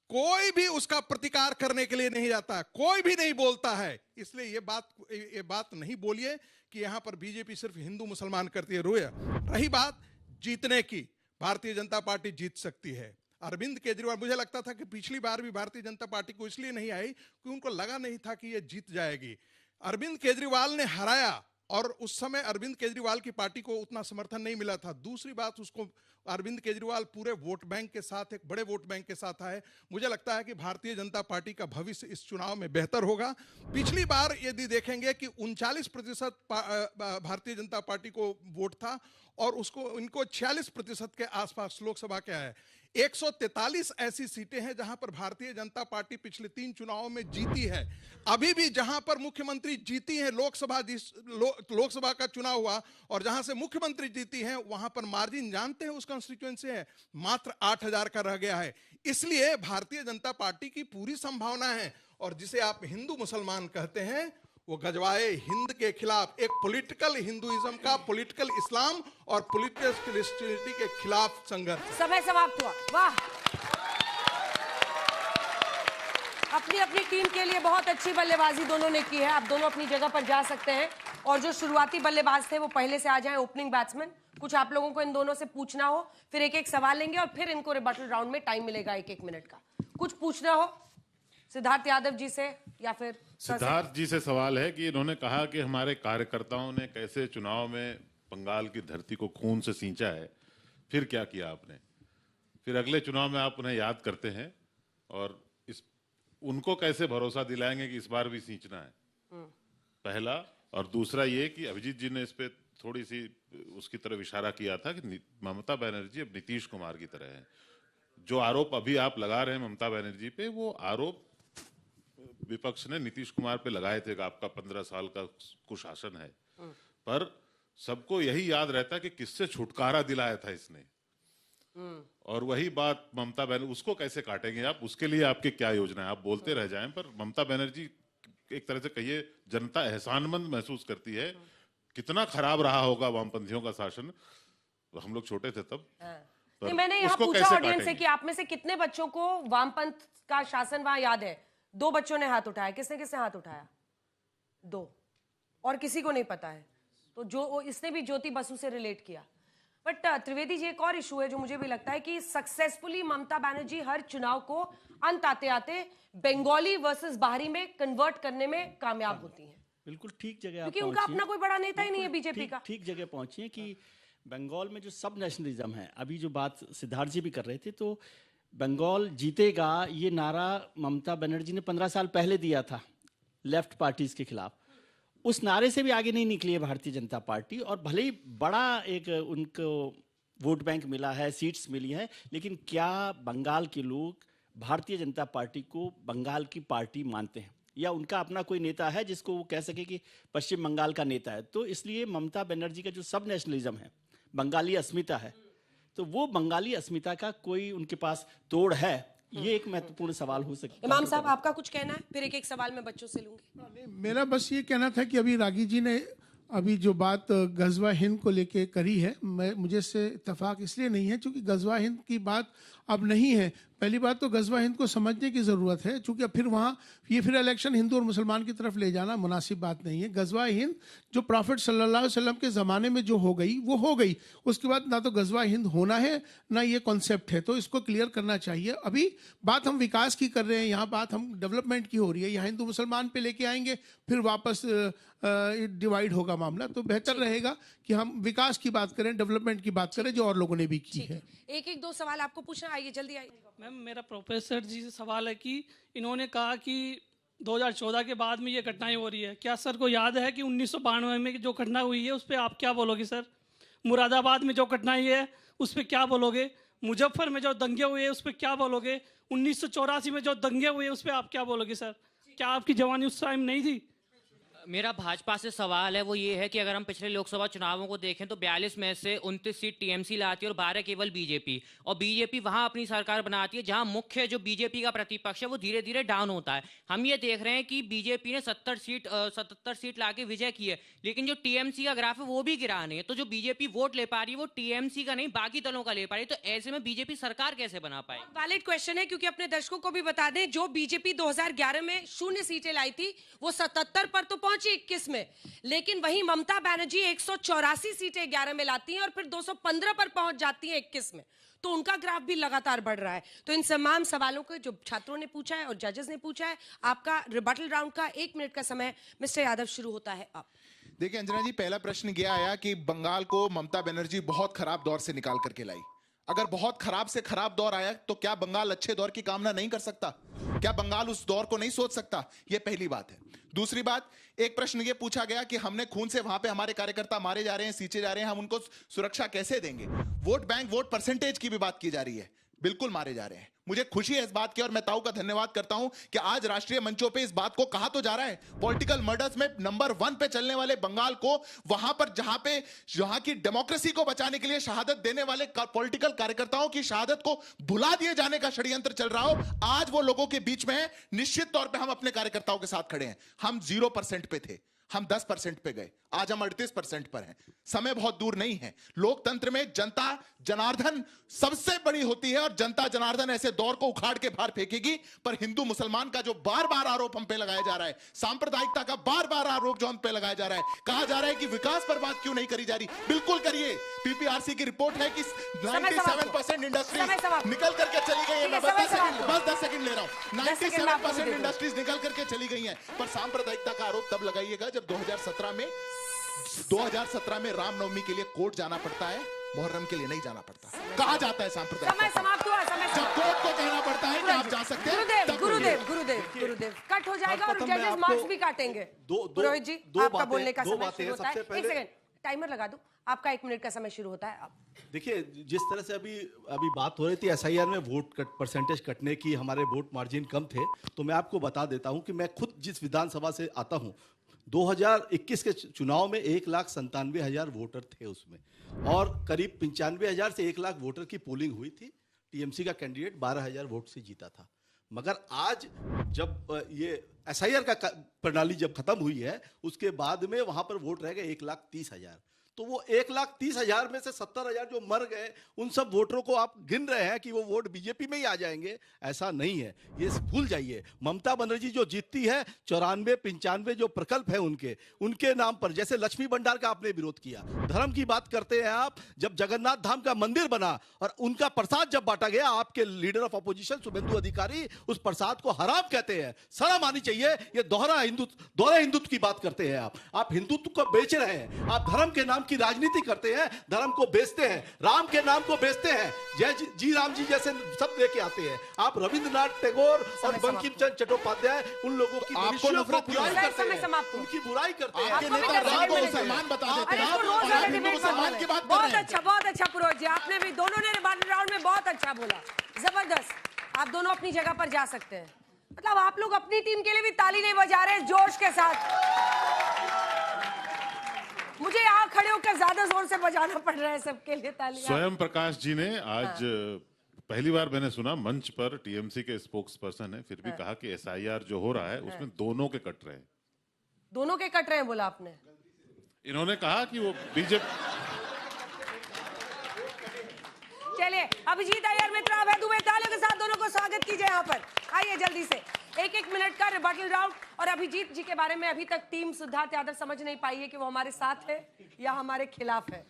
Speaker 12: कोई भी उसका प्रतिकार करने के लिए नहीं जाता, कोई भी नहीं बोलता है। इसलिए ये बात नहीं बोलिए कि यहां पर बीजेपी सिर्फ हिंदू मुसलमान करती है। रोया रही बात जीतने की, भारतीय जनता पार्टी जीत सकती है। अरविंद केजरीवाल, मुझे लगता था कि पिछली बार भी भारतीय जनता पार्टी को इसलिए नहीं आई कि उनको लगा नहीं था कि ये जीत जाएगी। अरविंद केजरीवाल ने हराया, और उस समय अरविंद केजरीवाल की पार्टी को उतना समर्थन नहीं मिला था। दूसरी बात, उसको अरविंद केजरीवाल पूरे वोट बैंक के साथ, एक बड़े वोट बैंक के साथ आए। मुझे लगता है कि भारतीय जनता पार्टी का भविष्य इस चुनाव में बेहतर होगा। पिछली बार यदि देखेंगे कि 39% भारतीय जनता पार्टी को वोट था, और इनको 46% के आसपास लोकसभा के आए। 143 ऐसी सीटें हैं जहां पर भारतीय जनता पार्टी पिछले 3 चुनावों में जीती है। अभी भी जहां पर मुख्यमंत्री जीती है, लोकसभा का चुनाव हुआ और जहां से मुख्यमंत्री जीती है, वहां पर मार्जिन जानते हैं उस कॉन्स्टिट्यूएंसी है, मात्र 8000 का रह गया है। इसलिए भारतीय जनता पार्टी की पूरी संभावना है। और जिसे आप हिंदू मुसलमान कहते हैं, वो गजवाए हिंद के खिलाफ एक पॉलिटिकल हिंदुइज्म का, पॉलिटिकल इस्लाम और पॉलिटिकल क्रिश्चियनिटी के खिलाफ संघर्ष।
Speaker 1: समय समाप्त हुआ। वाह, अपनी अपनी टीम के लिए बहुत अच्छी बल्लेबाजी दोनों ने की है। आप दोनों अपनी जगह पर जा सकते हैं, और जो शुरुआती बल्लेबाज थे वो पहले से आ जाएं, ओपनिंग बैट्समैन। कुछ आप लोगों को इन दोनों से पूछना हो, फिर एक एक सवाल लेंगे, और फिर इनको रिबटल राउंड में टाइम मिलेगा 1-1 मिनट का। कुछ पूछना हो सिद्धार्थ यादव जी से, या फिर
Speaker 2: सिद्धार्थ जी से सवाल है कि इन्होंने कहा कि हमारे कार्यकर्ताओं ने कैसे चुनाव में बंगाल की धरती को खून से सींचा है। फिर क्या किया आपने? फिर अगले चुनाव में आप उन्हें याद करते हैं, और उनको कैसे भरोसा दिलाएंगे कि इस बार भी सींचना है? पहला। और दूसरा ये कि अभिजीत जी ने इस पे थोड़ी सी उसकी तरफ इशारा किया था कि ममता बनर्जी अब नीतीश कुमार की तरह है। जो आरोप अभी आप लगा रहे हैं ममता बनर्जी पे, वो आरोप विपक्ष ने नीतीश कुमार पे लगाए थे कि आपका 15 साल का कुशासन है। पर सबको यही याद रहता है कि किससे छुटकारा दिलाया था इसने। और वही बात ममता बनर्जी, उसको कैसे काटेंगे आप? उसके लिए आपकी क्या योजना है? आप बोलते रह जाएं, पर ममता बनर्जी एक तरह से कहिए जनता एहसानमंद महसूस करती है। कितना खराब रहा होगा वामपंथियों का शासन, हम लोग छोटे थे तब।
Speaker 1: नहीं, मैंने यहाँ पूछा ऑडियंस से कि आप में से कितने बच्चों को वामपंथ का शासन वहां याद है? 2 बच्चों ने हाथ उठाया। किसने किसने हाथ उठाया? 2। और किसी को नहीं पता है। तो जो इसने भी ज्योति बसु से रिलेट किया। बट त्रिवेदी जी, एक और इशू है जो मुझे भी लगता है कि सक्सेसफुली ममता बनर्जी हर चुनाव को अंत आते आते बंगाली वर्सेस बाहरी में कन्वर्ट करने में कामयाब होती हैं।
Speaker 7: बिल्कुल ठीक जगह,
Speaker 1: क्योंकि उनका अपना कोई बड़ा नेता ही नहीं है बीजेपी का।
Speaker 7: ठीक जगह पहुंची है कि बंगाल में जो सब नेशनलिज्म है, अभी जो बात सिद्धार्थ जी भी कर रहे थे, तो बंगाल जीतेगा ये नारा ममता बनर्जी ने 15 साल पहले दिया था लेफ्ट पार्टीज के खिलाफ। उस नारे से भी आगे नहीं निकली है भारतीय जनता पार्टी, और भले ही बड़ा एक उनको वोट बैंक मिला है, सीट्स मिली है, लेकिन क्या बंगाल के लोग भारतीय जनता पार्टी को बंगाल की पार्टी मानते हैं, या उनका अपना कोई नेता है जिसको वो कह सके कि पश्चिम बंगाल का नेता है? तो इसलिए ममता बनर्जी का जो सब नेशनलिज्म है, बंगाली अस्मिता है, तो वो बंगाली अस्मिता का कोई उनके पास तोड़ है, ये एक महत्वपूर्ण सवाल हो सकता है।
Speaker 1: इमाम साहब, आपका कुछ कहना है? फिर एक एक सवाल मैं बच्चों से लूंगी।
Speaker 8: मेरा बस ये कहना था कि अभी रागी जी ने अभी जो बात गजवा हिंद को लेके करी है, मुझे इससे इत्तेफाक इसलिए नहीं है क्योंकि गजवा हिंद की बात अब नहीं है। पहली बात तो गजवा हिंद को समझने की ज़रूरत है, क्योंकि फिर वहाँ ये फिर इलेक्शन हिंदू और मुसलमान की तरफ ले जाना मुनासिब बात नहीं है। गजवा हिंद जो प्रॉफिट सल्लल्लाहु अलैहि वसल्लम के ज़माने में जो हो गई वो हो गई, उसके बाद ना तो गजवा हिंद होना है ना ये कॉन्सेप्ट है, तो इसको क्लियर करना चाहिए। अभी बात हम विकास की कर रहे हैं, यहाँ बात हम डेवलपमेंट की हो रही है। यहाँ हिंदू मुसलमान पे लेके आएंगे, फिर वापस डिवाइड होगा मामला। तो बेहतर रहेगा कि हम विकास की बात करें, डेवलपमेंट की बात करें, जो और लोगों ने भी की है।
Speaker 1: एक एक दो सवाल आपको पूछना, आइए जल्दी आइए।
Speaker 13: मैम, मेरा प्रोफेसर जी से सवाल है कि इन्होंने कहा कि 2014 के बाद में ये घटनाएं हो रही है। क्या सर को याद है कि 1992 में जो घटना हुई है उस पर आप क्या बोलोगे सर? मुरादाबाद में जो घटनाएं है उस पर क्या बोलोगे? मुजफ्फर में जो दंगे हुए उस पर क्या बोलोगे? 1984 में जो दंगे हुए उस पर आप क्या बोलोगे सर? क्या आपकी जवानी उस टाइम नहीं थी?
Speaker 14: मेरा भाजपा से सवाल है वो ये है कि अगर हम पिछले लोकसभा चुनावों को देखें तो 42 में से 29 सीट टीएमसी लाती है और 12 केवल बीजेपी, और बीजेपी वहां अपनी सरकार बनाती है जहां मुख्य जो बीजेपी का प्रतिपक्ष है वो धीरे धीरे डाउन होता है। हम ये देख रहे हैं कि बीजेपी ने 77 सीट लाके विजय की है, लेकिन जो टीएमसी का ग्राफ है वो भी गिरा नहीं है। तो जो बीजेपी वोट ले पा रही है वो टीएमसी का नहीं बाकी दलों का ले पा रही है, तो ऐसे में बीजेपी सरकार कैसे बना पाए?
Speaker 1: वैलिड क्वेश्चन है, क्योंकि अपने दर्शकों को भी बता दें, जो बीजेपी 2011 में 0 सीटें लाई थी वो 77 पर तो 21 में, लेकिन वहीं ममता बनर्जी 184 सीटें 11 में लाती हैं और फिर 215 पर पहुंच जाती हैं 21 में। तो उनका ग्राफ भी लगातार बढ़ रहा है। तो इन तमाम सवालों को जो छात्रों ने पूछा है और जजेस ने पूछा है, आपका रिबटल राउंड का 1 मिनट का समय मिस्टर यादव शुरू होता है अब।
Speaker 3: देखिए अंजना जी, पहला प्रश्न यह आया कि बंगाल को ममता बनर्जी बहुत खराब दौर से निकाल करके लाई। अगर बहुत खराब से खराब दौर आया तो क्या बंगाल अच्छे दौर की कामना नहीं कर सकता? क्या बंगाल उस दौर को नहीं सोच सकता? यह पहली बात है। दूसरी बात, एक प्रश्न यह पूछा गया कि हमने खून से वहां पे हमारे कार्यकर्ता मारे जा रहे हैं, सींचे जा रहे हैं, हम उनको सुरक्षा कैसे देंगे? वोट बैंक, वोट परसेंटेज की भी बात की जा रही है, बिल्कुल मारे जा रहे हैं। मुझे खुशी है इस बात की और मैं ताऊ का धन्यवाद करता हूं कि आज राष्ट्रीय मंचों पे इस बात को कहा तो जा रहा है। पॉलिटिकल मर्डर्स में नंबर 1 पे चलने वाले बंगाल को, वहां पर जहां की डेमोक्रेसी को बचाने के लिए शहादत देने वाले पॉलिटिकल कार्यकर्ताओं की शहादत को भुला दिए जाने का षड्यंत्र चल रहा हो, आज वो लोगों के बीच में है। निश्चित तौर पर हम अपने कार्यकर्ताओं के साथ खड़े हैं। हम 0% पे थे, हम 10% पे गए, आज हम 38% पर हैं। समय बहुत दूर नहीं है। लोकतंत्र में जनता जनार्दन सबसे बड़ी होती है और जनता जनार्दन ऐसे दौर को उखाड़ के बाहर फेंकेगी। पर हिंदू मुसलमान का जो बार बार आरोप हम पे लगाया जा रहा है, सांप्रदायिकता का बार बार आरोप जो हम पे लगाया जा रहा है, कहा जा रहा है कि विकास पर बात क्यों नहीं करी जा रही? बिल्कुल करिए। पीपीआरसी की रिपोर्ट है कि 97% इंडस्ट्रीज निकल करके चली गई है। मैं बस 10 सेकंड ले रहा हूं। 97% इंडस्ट्रीज निकल करके चली गई हैं। पर सांप्रदायिकता का आरोप तब लगाइएगा जब 2017 में रामनवमी के लिए कोर्ट जाना पड़ता है, मुहर्रम के लिए नहीं जाना पड़ता। कहा जाता है सांप्रदायिक
Speaker 1: समय समाप्त हुआ।
Speaker 3: जब कोर्ट को कहना पड़ता है कि आप जा सकते हैं।
Speaker 1: गुरुदेव कट हो जाएगा और जजेस मार्क्स भी काटेंगे। पुरोहित जी, आपका बोलने का समय शुरू होता है। 1 सेकंड टाइमर लगा दो, आपका 1 मिनट का समय शुरू होता है अब।
Speaker 4: देखिए, जिस तरह से अभी बात हो रही थी एसआईआर में वोट परसेंटेज कटने की, हमारे वोट मार्जिन कम थे, तो मैं आपको बता देता हूं कि मैं खुद जिस विधानसभा से आता हूं, 2021 के चुनाव में 1,97,000 वोटर थे उसमें, और करीब 95,000 से 1 लाख वोटर की पोलिंग हुई थी। टीएमसी का कैंडिडेट 12,000 वोट से जीता था। मगर आज जब ये एसआईआर का प्रणाली जब खत्म हुई है, उसके बाद में वहां पर वोट रह गए 1,30,000। तो वो 1,30,000 में से 70,000 जो मर गए, उन सब वोटरों को आप गिन रहे हैं कि वो वोट बीजेपी में ही आ जाएंगे। ऐसा नहीं है, ये भूल जाइए। ममता बनर्जी जो जीतती है, 94-95 जो प्रकल्प है उनके नाम पर, जैसे लक्ष्मी भंडार का आपने विरोध किया। धर्म की बात करते हैं आप। जब जगन्नाथ धाम का मंदिर बना और उनका प्रसाद जब बांटा गया, आपके लीडर ऑफ अपोजिशन शुभेंदु अधिकारी उस प्रसाद को हराम कहते हैं। शर्म आनी चाहिए। ये दोहरा हिंदुत्व की बात करते हैं आप हिंदुत्व को बेच रहे हैं। आप धर्म के नाम की राजनीति करते हैं, धर्म को बेचते हैं, राम के नाम को बेचते हैं, जय जी राम जी जैसे शब्द लेके आते हैं। आप रविंद्रनाथ टैगोर और बंकिम चंद्र चट्टोपाध्याय उन लोगों की
Speaker 3: आपको नफरत
Speaker 4: बुराई करते हैं, उनकी बुराई करते हैं।
Speaker 3: आपके नेता राम को मुसलमान बता देते हैं और आप हिंदू मुसलमान की बात कर रहे हैं।
Speaker 1: बहुत अच्छा पुरोहित जी, आपने भी दोनों ने रिबेटल राउंड में बहुत अच्छा बोला, जबरदस्त। आप दोनों अपनी जगह पर जा सकते हैं। मतलब आप लोग अपनी टीम के लिए भी ताली नहीं बजा रहे जोश के साथ। मुझे यहाँ खड़े होकर ज्यादा जोर से बजाना पड़ रहा है सबके लिए तालियां।
Speaker 2: स्वयं प्रकाश जी ने आज पहली बार मैंने सुना मंच पर, टीएमसी के स्पोक्स पर्सन है, फिर भी कहा कि एसआईआर जो हो रहा है उसमें दोनों के कट रहे हैं।
Speaker 1: दोनों के कट रहे हैं बोला आपने?
Speaker 2: इन्होंने कहा कि वो बीजेपी।
Speaker 1: चलिए अभिजीत अय्यर मित्र, अभय दुबे, तालियों के साथ दोनों को स्वागत कीजिए यहाँ पर। आइए जल्दी से एक मिनट का रिबेटल राउंड। और अभिजीत जी के बारे में अभी तक टीम सिद्धार्थ यादव समझ नहीं पाई है कि वो हमारे साथ है या हमारे खिलाफ है।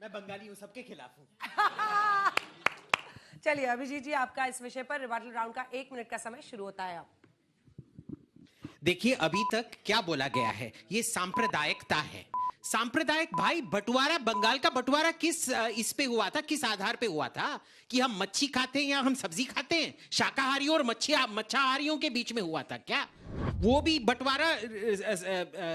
Speaker 5: मैं बंगाली हूँ, सबके खिलाफ हूँ।
Speaker 1: चलिए अभिजीत जी, आपका इस विषय पर रिबेटल राउंड का 1 मिनट का समय शुरू होता है। अब
Speaker 5: देखिए अभी तक क्या बोला गया है, ये सांप्रदायिकता है। सांप्रदायिक भाई, बंटवारा, बंगाल का बंटवारा किस इस पे हुआ था, किस आधार पे हुआ था कि हम मच्छी खाते हैं या हम सब्जी खाते हैं? शाकाहारियों और मच्छाहारियों के बीच में हुआ था क्या? वो भी बंटवारा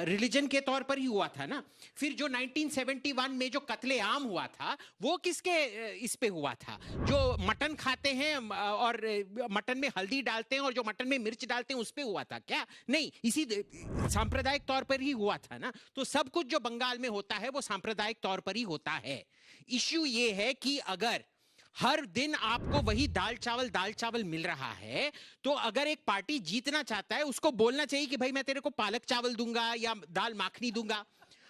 Speaker 5: रिलीजन के तौर पर ही हुआ था ना। फिर जो 1971 में जो कत्लेआम हुआ था वो किसके इस पे हुआ था? जो मटन खाते हैं और मटन में हल्दी डालते हैं और जो मटन में मिर्च डालते हैं उस पे हुआ था क्या? नहीं, इसी सांप्रदायिक तौर पर ही हुआ था ना। तो सब कुछ जो बंगाल में होता है वो सांप्रदायिक तौर पर ही होता है। इश्यू ये है कि अगर हर दिन आपको वही दाल चावल मिल रहा है, तो अगर एक पार्टी जीतना चाहता है उसको बोलना चाहिए कि भाई मैं तेरे को पालक चावल दूंगा या दाल माखनी दूंगा।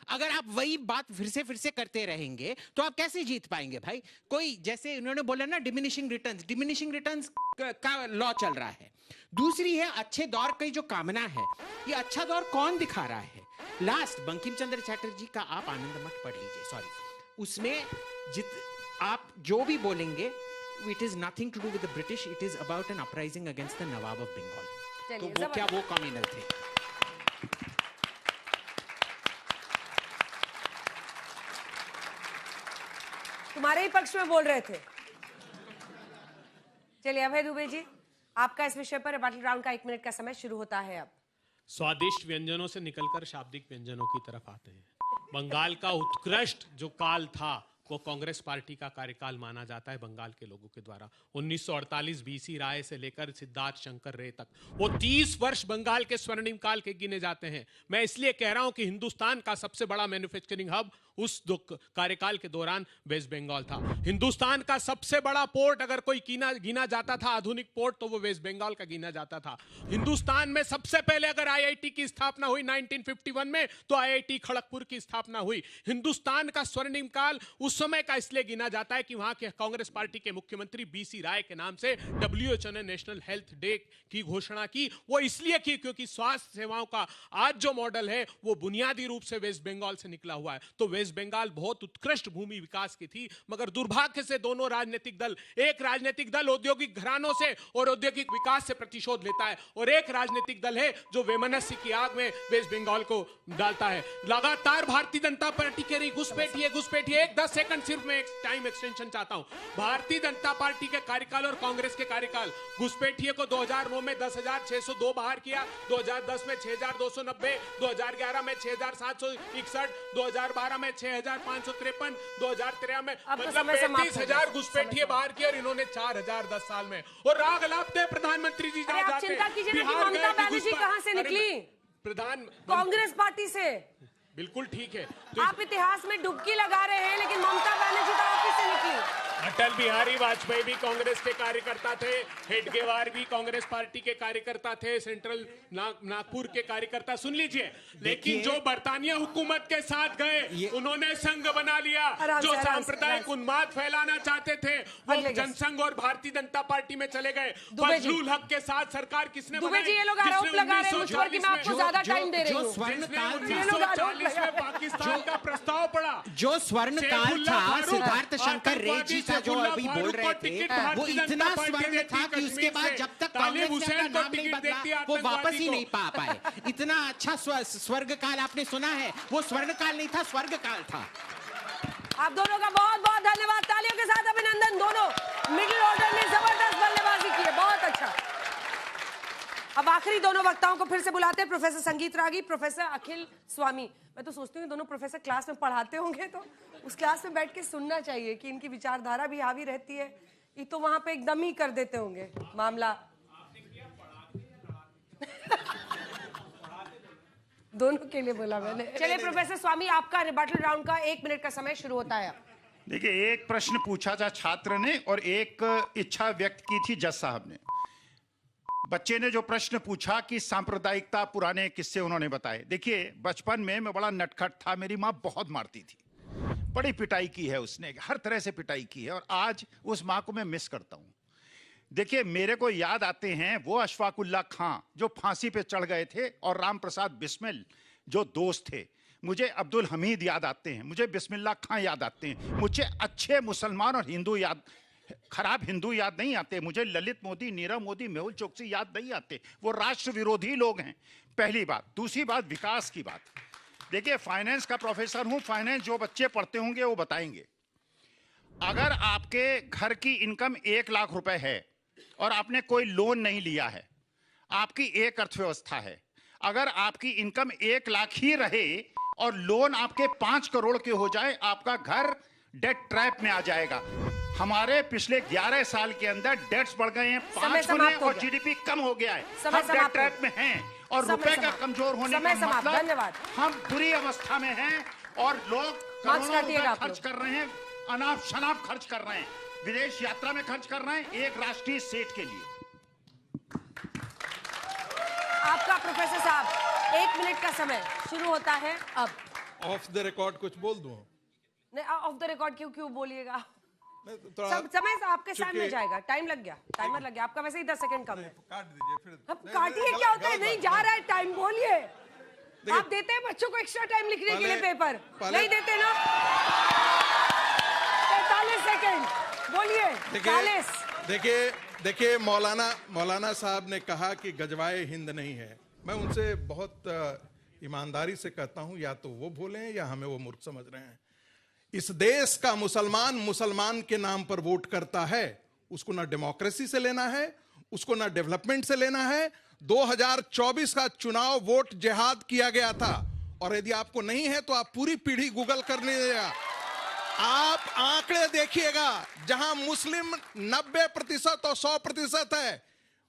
Speaker 5: अगर आप वही बात फिर से करते रहेंगे तो आप कैसे जीत पाएंगे भाई? कोई जैसे उन्होंने बोला ना डिमिनिशिंग रिटर्न्स का लॉ चल रहा है। दूसरी है अच्छे दौर की जो कामना है, ये अच्छा दौर कौन दिखा रहा है? लास्ट बंकिम चंद्र चटर्जी का आप आनंद मठ पढ़ लीजिए, उसमें आप जो भी बोलेंगे, it is nothing to do with the British, it is about an uprising against the nawab of Bengal. तो वो क्या वो कम्युनल थे?
Speaker 1: तुम्हारे ही पक्ष में बोल रहे थे। चलिए अभय दुबे जी, आपका इस विषय पर रिबेटल राउंड का 1 मिनट का समय शुरू होता है। अब
Speaker 6: स्वादिष्ट व्यंजनों से निकलकर शाब्दिक व्यंजनों की तरफ आते हैं। बंगाल का उत्कृष्ट जो काल था वो कांग्रेस पार्टी का कार्यकाल माना जाता है बंगाल के लोगों के द्वारा। 1948 बीसी राय से लेकर सिद्धार्थ शंकर रे तक वो 30 वर्ष बंगाल के स्वर्णिम काल के गिने जाते हैं। मैं इसलिए कह रहा हूं कि हिंदुस्तान का सबसे बड़ा मैन्युफैक्चरिंग हब उस कार्यकाल के दौरान वेस्ट बंगाल था। हिंदुस्तान का सबसे बड़ा पोर्ट अगर कोई गिना जाता था आधुनिक पोर्ट, तो वो वेस्ट बंगाल का गिना जाता था। हिंदुस्तान में सबसे पहले अगर आईआईटी की स्थापना हुई 1951 में, तो आईआईटी खड़गपुर की स्थापना हुई। हिंदुस्तान का स्वर्णिम काल उस समय का इसलिए गिना जाता है कि वहां के कांग्रेस पार्टी के मुख्यमंत्री बीसी राय के नाम से WHO ने नेशनल हेल्थ डे की घोषणा की। वो इसलिए की क्योंकि स्वास्थ्य सेवाओं का आज जो मॉडल है वो बुनियादी रूप से वेस्ट बंगाल से निकला हुआ है। तो वेस्ट बंगाल बहुत उत्कृष्ट भूमि विकास की थी, मगर दुर्भाग्य से दोनों राजनीतिक दल, एक राजनीतिक दल औद्योगिक घरानों से और औद्योगिक विकास से प्रतिशोध लेता है और एक राजनीतिक दल है जो वैमनस्य की आग में वेस्ट बंगाल को डालता है। लगातार भारतीय जनता पार्टी के रही घुसपैठी है। 10 सेकंड सिर्फ मैं एक टाइम एक्सटेंशन चाहता हूं। भारतीय जनता पार्टी के कार्यकाल और कांग्रेस के कार्यकाल, घुसपैठिए को 2009 में 10,602 बाहर किया, 2010 में 6,290, 2011 में 6,761, 2012 में 6,553, 2013 में मतलब 35,000 घुसपैठिए बाहर किए और इन्होंने 4,000 10 साल में। और राग लापते प्रधानमंत्री जी
Speaker 1: आप चिंता कीजिए ना कि ममता बनर्जी कहां से निकली? कांग्रेस पार्टी से।
Speaker 6: बिल्कुल ठीक है।
Speaker 1: तो आप इतिहास में डुबकी लगा रहे हैं, लेकिन ममता बनर्जी तो आप ही से निकली।
Speaker 6: अटल बिहारी वाजपेयी भी कांग्रेस के कार्यकर्ता थे, हेडगेवार भी कांग्रेस पार्टी के कार्यकर्ता थे, सेंट्रल नागपुर के कार्यकर्ता। सुन लीजिए, लेकिन जो बरतानिया हुकूमत के साथ गए उन्होंने संघ बना लिया। जो सांप्रदायिक उन्माद फैलाना चाहते थे वो जनसंघ और भारतीय जनता पार्टी में चले गए। फजलुल हक के साथ सरकार किसने बनाई?
Speaker 1: ये लोग आरोप लगा रहे हैं मुझ पर कि मैं आपको ज्यादा टाइम दे रही हूं।
Speaker 6: 1940 में पाकिस्तान का प्रस्ताव पड़ा।
Speaker 5: जो स्वर्ण काल था सिद्धार्थ शंकर रे जी तरीका जो अभी बोल रहे थे वो इतना स्वर्ण था कि उसके बाद जब तक कांग्रेस ने अपना नाम नहीं बदला वो वापस ही नहीं पा पाए। इतना अच्छा स्वर्ग काल आपने सुना है, वो स्वर्ण काल नहीं था, स्वर्ग काल था।
Speaker 1: आप दोनों का बहुत बहुत धन्यवाद, तालियों के साथ अभिनंदन। दोनों मिडिल ऑर्डर ने जबरदस्त बल्लेबाजी की है, बहुत अच्छा। अब आखिरी दोनों वक्ताओं को फिर से बुलाते हैं, प्रोफेसर संगीत रागी, प्रोफेसर अखिल स्वामी। मैं तो सोचती हूँ दोनों प्रोफेसर क्लास में पढ़ाते होंगे तो उस क्लास में बैठ के सुनना चाहिए कि इनकी विचारधारा भी हावी रहती है। ये तो वहां पे एकदम ही कर देते होंगे मामला। दोनों के लिए बोला मैंने। चलिए प्रोफेसर स्वामी, आपका रिबटल राउंड का 1 मिनट का समय शुरू होता है।
Speaker 11: देखिए, एक प्रश्न पूछा था छात्र ने और एक इच्छा व्यक्त की थी जज साहब ने। बच्चे ने जो प्रश्न पूछा कि सांप्रदायिकता, पुराने किस्से उन्होंने बताए। देखिए, बचपन में मैं बड़ा नटखट था, मेरी माँ बहुत मारती थी, बड़ी पिटाई की है उसने, हर तरह से पिटाई की है, और आज उस माँ को मैं मिस करता हूँ। देखिए, मेरे को याद आते हैं वो अशफाकुल्ला खां जो फांसी पे चढ़ गए थे और राम प्रसाद बिस्मिल जो दोस्त थे। मुझे अब्दुल हमीद याद आते हैं, मुझे बिस्मिल्लाह खां याद आते हैं, मुझे अच्छे मुसलमान और हिंदू याद, खराब हिंदू याद नहीं आते। मुझे ललित मोदी, नीरव मोदी, मेहुल चोकसी याद नहीं आते। वो राष्ट्र विरोधी लोग हैं, पहली बात। दूसरी बात, विकास की बात। देखिए, फाइनेंस का प्रोफेसर हूं, फाइनेंस जो बच्चे पढ़ते होंगे वो बताएंगे। अगर आपके घर की इनकम 1 लाख रुपए है और आपने कोई लोन नहीं लिया है, आपकी एक अर्थव्यवस्था है। अगर आपकी इनकम 1 लाख ही रहे और लोन आपके 5 करोड़ के हो जाए, आपका घर डेट ट्रैप में आ जाएगा। हमारे पिछले 11 साल के अंदर डेट्स बढ़ गए हैं 5 गुने और जीडीपी कम हो गया है। हम डेट ट्रैप में हैं और रुपए का कमजोर होने का मतलब हम बुरी अवस्था में हैं और लोग करोड़ों रुपए खर्च कर रहे हैं, अनाप शनाप खर्च कर रहे हैं, विदेश यात्रा में खर्च कर रहे हैं एक राष्ट्रीय सेठ के लिए।
Speaker 1: आपका प्रोफेसर साहब 1 मिनट का समय शुरू होता है अब।
Speaker 12: ऑफ द रिकॉर्ड कुछ बोल दूं?
Speaker 1: नहीं, ऑफ द रिकॉर्ड क्यों बोलिएगा?
Speaker 12: सब
Speaker 1: समय आपके सामने जाएगा। टाइम लग गया, टाइमर लग गया। आपका वैसे ही 10 सेकंड कम है।
Speaker 12: काट दीजिए फिर।
Speaker 1: अब काटिए, क्या होता है? नहीं जा रहा है टाइम, बोलिए। आप देते हैं बच्चों को एक्स्ट्रा टाइम लिखने के लिए पेपर? नहीं देते ना। 45 सेकंड, बोलिए। 40।
Speaker 12: देखिए मौलाना साहब ने कहा कि गजवाए हिंद नहीं है। मैं उनसे बहुत ईमानदारी से कहता हूं, या तो वो भूलें या हमें वो मूर्ख समझ रहे हैं। इस देश का मुसलमान के नाम पर वोट करता है, उसको ना डेमोक्रेसी से लेना है, उसको ना डेवलपमेंट से लेना है। 2024 का चुनाव वोट जिहाद किया गया था, और यदि आपको नहीं है तो आप पूरी पीढ़ी गूगल कर लीजिएगा। आप आंकड़े देखिएगा, जहां मुस्लिम 90% और 100% है,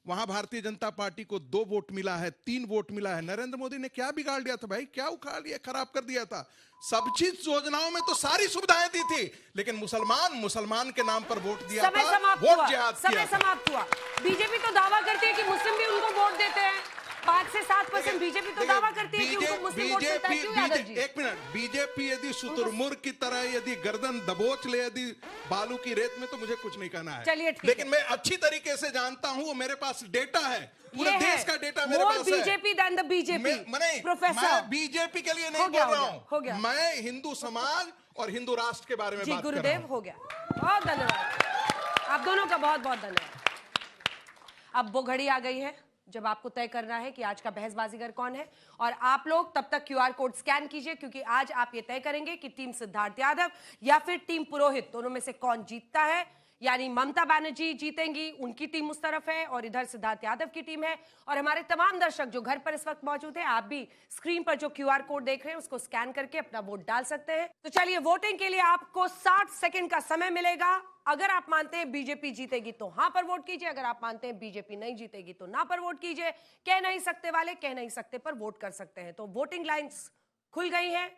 Speaker 12: वहां भारतीय जनता पार्टी को 2 वोट मिला है, 3 वोट मिला है। नरेंद्र मोदी ने क्या बिगाड़ दिया था भाई? क्या उखाड़ लिया, खराब कर दिया था? सब चीज योजनाओं में तो सारी सुविधाएं दी थी, लेकिन मुसलमान के नाम पर वोट दिया था, वोट जिहाद किया।
Speaker 1: समय समाप्त हुआ। बीजेपी तो दावा करती है कि मुस्लिम भी उनको वोट देते हैं। 5 से 7% बीजेपी तो दावा करती है कि उनको मुस्लिम वोट देता है। क्यों यादव जी?
Speaker 12: 1 मिनट। बीजेपी यदि शुतुरमुर्ग की तरह यदि गर्दन दबोच ले यदि बालू की रेत में, तो मुझे कुछ नहीं कहना है।
Speaker 1: चलिए,
Speaker 12: लेकिन मैं अच्छी तरीके से जानता हूं, मेरे पास डेटा है, पूरे देश का डेटा मेरे पास है।
Speaker 1: BJP then the BJP. Professor,
Speaker 12: मैं बीजेपी के लिए नहीं बोल रहा हूं, मैं हिंदू समाज और हिंदू राष्ट्र के बारे में बात कर रहा हूं।
Speaker 1: गुरुदेव, हो गया। बहुत धन्यवाद आप दोनों का, बहुत बहुत धन्यवाद। अब वो घड़ी आ गई है जब आपको तय करना है कि आज का बहसबाजीगर कौन है, और आप लोग तब तक QR कोड स्कैन कीजिए, क्योंकि आज आप ये तय करेंगे कि टीम सिद्धार्थ यादव या फिर टीम पुरोहित, दोनों में से कौन जीतता है। यानी ममता बनर्जी जीतेंगी, उनकी टीम उस तरफ है, और इधर सिद्धार्थ यादव की टीम है। और हमारे तमाम दर्शक जो घर पर इस वक्त मौजूद हैं, आप भी स्क्रीन पर जो QR कोड देख रहे हैं उसको स्कैन करके अपना वोट डाल सकते हैं। तो चलिए, वोटिंग के लिए आपको 60 सेकंड का समय मिलेगा। अगर आप मानते हैं बीजेपी जीतेगी तो हां पर वोट कीजिए, अगर आप मानते हैं बीजेपी नहीं जीतेगी तो ना पर वोट कीजिए। कह नहीं सकते वाले कह नहीं सकते पर वोट कर सकते हैं। तो वोटिंग लाइंस खुल गई हैं।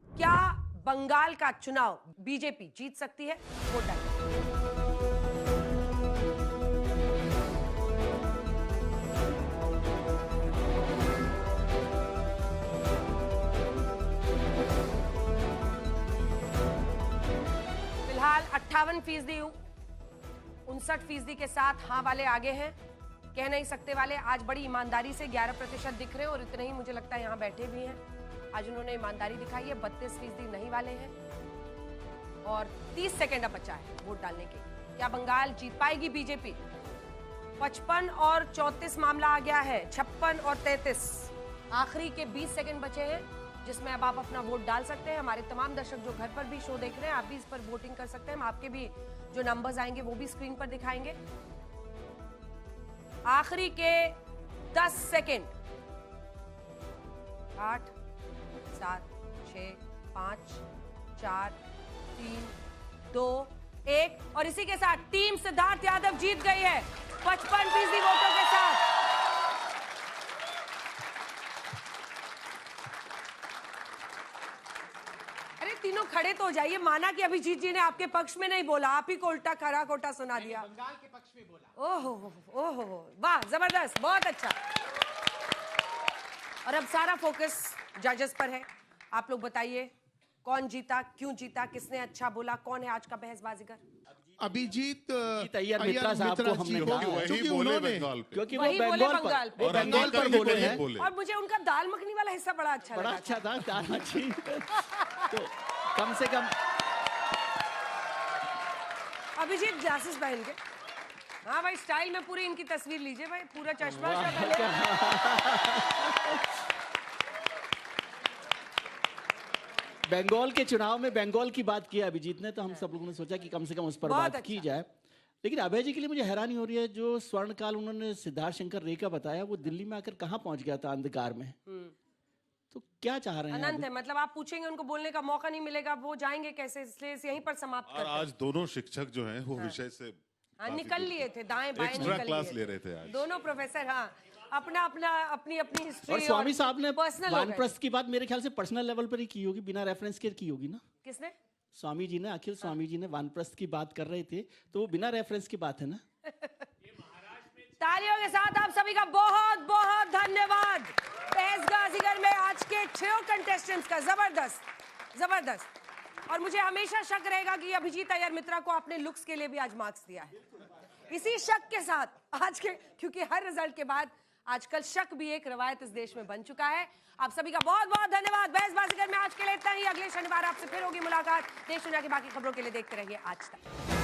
Speaker 1: क्या बंगाल का चुनाव बीजेपी जीत सकती है? वोट डालिए। फिलहाल 58%, 59% के साथ हाँ वाले आगे हैं। कह नहीं सकते वाले आज बड़ी ईमानदारी से 11% दिख रहे हैं, और इतने ही मुझे लगता है यहाँ बैठे भी हैं। आज उन्होंने ईमानदारी दिखाई है। 32% नहीं वाले हैं। और 30 सेकेंड अब बचा है वोट डालने के। क्या बंगाल जीत पाएगी बीजेपी? 55 और 34 मामला आ गया है, 56 और 33। आखिरी के 20 सेकंड बचे हैं जिसमें अब आप अपना वोट डाल सकते हैं। हमारे तमाम दर्शक जो घर पर भी शो देख रहे हैं, आप भी इस पर वोटिंग कर सकते हैं। हम आपके भी जो नंबर्स आएंगे वो भी स्क्रीन पर दिखाएंगे। आखिरी के 10 सेकंड। 8 7 6 5 4 3 2 1 और इसी के साथ टीम सिद्धार्थ यादव जीत गई है 55% वोटों के साथ। अरे तीनों खड़े तो हो जाइए। माना कि अभिजीत जी ने आपके पक्ष में नहीं बोला, आप ही को उल्टा खरा खोटा सुना दिया।
Speaker 5: बंगाल के पक्ष में बोला।
Speaker 1: ओहो, वाह, जबरदस्त, बहुत अच्छा। और अब सारा फोकस जजेस पर है। आप लोग बताइए कौन जीता, क्यों जीता, किसने अच्छा बोला, कौन है आज का बहसबाजीगर?
Speaker 8: अभिजीत
Speaker 7: अय्यर मित्रा साहब को हमने कहा है,
Speaker 2: वही बोले बंगाल पे।
Speaker 7: क्योंकि वो
Speaker 1: वही बोले
Speaker 7: बंगाल
Speaker 1: बंगाल
Speaker 7: पर, वो
Speaker 2: और
Speaker 7: बंगाल
Speaker 2: अंबेडकर
Speaker 7: पर
Speaker 2: भी
Speaker 7: बोले
Speaker 2: वही
Speaker 7: हैं।
Speaker 2: बोले।
Speaker 1: और मुझे उनका दाल मखनी वाला हिस्सा बड़ा अच्छा
Speaker 7: बड़ा
Speaker 1: लगा।
Speaker 7: अच्छा था दाना जी। तो कम से कम
Speaker 1: अभिजीत ग्लासेस पहन के, हाँ भाई, स्टाइल में पूरी इनकी तस्वीर लीजिए भाई, पूरा चश्मा
Speaker 7: बंगाल के चुनाव में बंगाल की बात की अभिजीत ने, तो हम सब लोगों ने सोचा कि कम से कम उस पर
Speaker 1: बहुत
Speaker 7: बात
Speaker 1: अच्छा।
Speaker 7: की जाए। लेकिन अभय जी के लिए मुझे हैरानी हो रही है, जो स्वर्णकाल उन्होंने सिद्धार्थ शंकर रे का बताया, वो दिल्ली में आकर कहाँ पहुंच गया था अंधकार में। तो क्या चाह रहे हैं
Speaker 1: अनंत है, मतलब आप पूछेंगे उनको बोलने का मौका नहीं मिलेगा, वो जाएंगे कैसे, इसलिए यहीं पर समाप्त
Speaker 2: और
Speaker 1: करते हैं।
Speaker 2: आज दोनों शिक्षक जो हैं वो विषय से
Speaker 1: हाँ, निकल लिए थे, दाएं बाएं
Speaker 2: एक्स्ट्रा
Speaker 1: निकल
Speaker 2: क्लास
Speaker 1: लिए
Speaker 2: ले रहे थे आज।
Speaker 1: दोनों प्रोफेसर। हाँ, अपना अपना अपनी अपनी हिस्ट्री।
Speaker 7: और स्वामी साहब ने
Speaker 1: पर्सनल
Speaker 7: वानप्रस्थ की बात मेरे ख्याल से पर्सनल लेवल पर ही की होगी, बिना रेफरेंस के की होगी ना।
Speaker 1: किसने?
Speaker 7: स्वामी जी ने, अखिल स्वामी जी ने वानप्रस्थ की बात कर रहे थे, तो वो बिना रेफरेंस की बात है ना।
Speaker 1: तालियों के साथ आप सभी का बहुत बहुत धन्यवाद। बहसबाजीगर में आज के 6 कंटेस्टेंट्स का जबरदस्त जबरदस्त। और मुझे हमेशा शक रहेगा कि अभिजीत अय्यर मित्रा को आपने लुक्स के लिए भी आज मार्क्स दिया है। इसी शक के साथ आज के, क्योंकि हर रिजल्ट के बाद आजकल शक भी एक रवायत इस देश में बन चुका है। आप सभी का बहुत बहुत धन्यवाद। बहसबाजीगर में आज के लिए इतना ही। अगले शनिवार आपसे फिर होगी मुलाकात। देश दुनिया की बाकी खबरों के लिए देखते रहिए आज तक।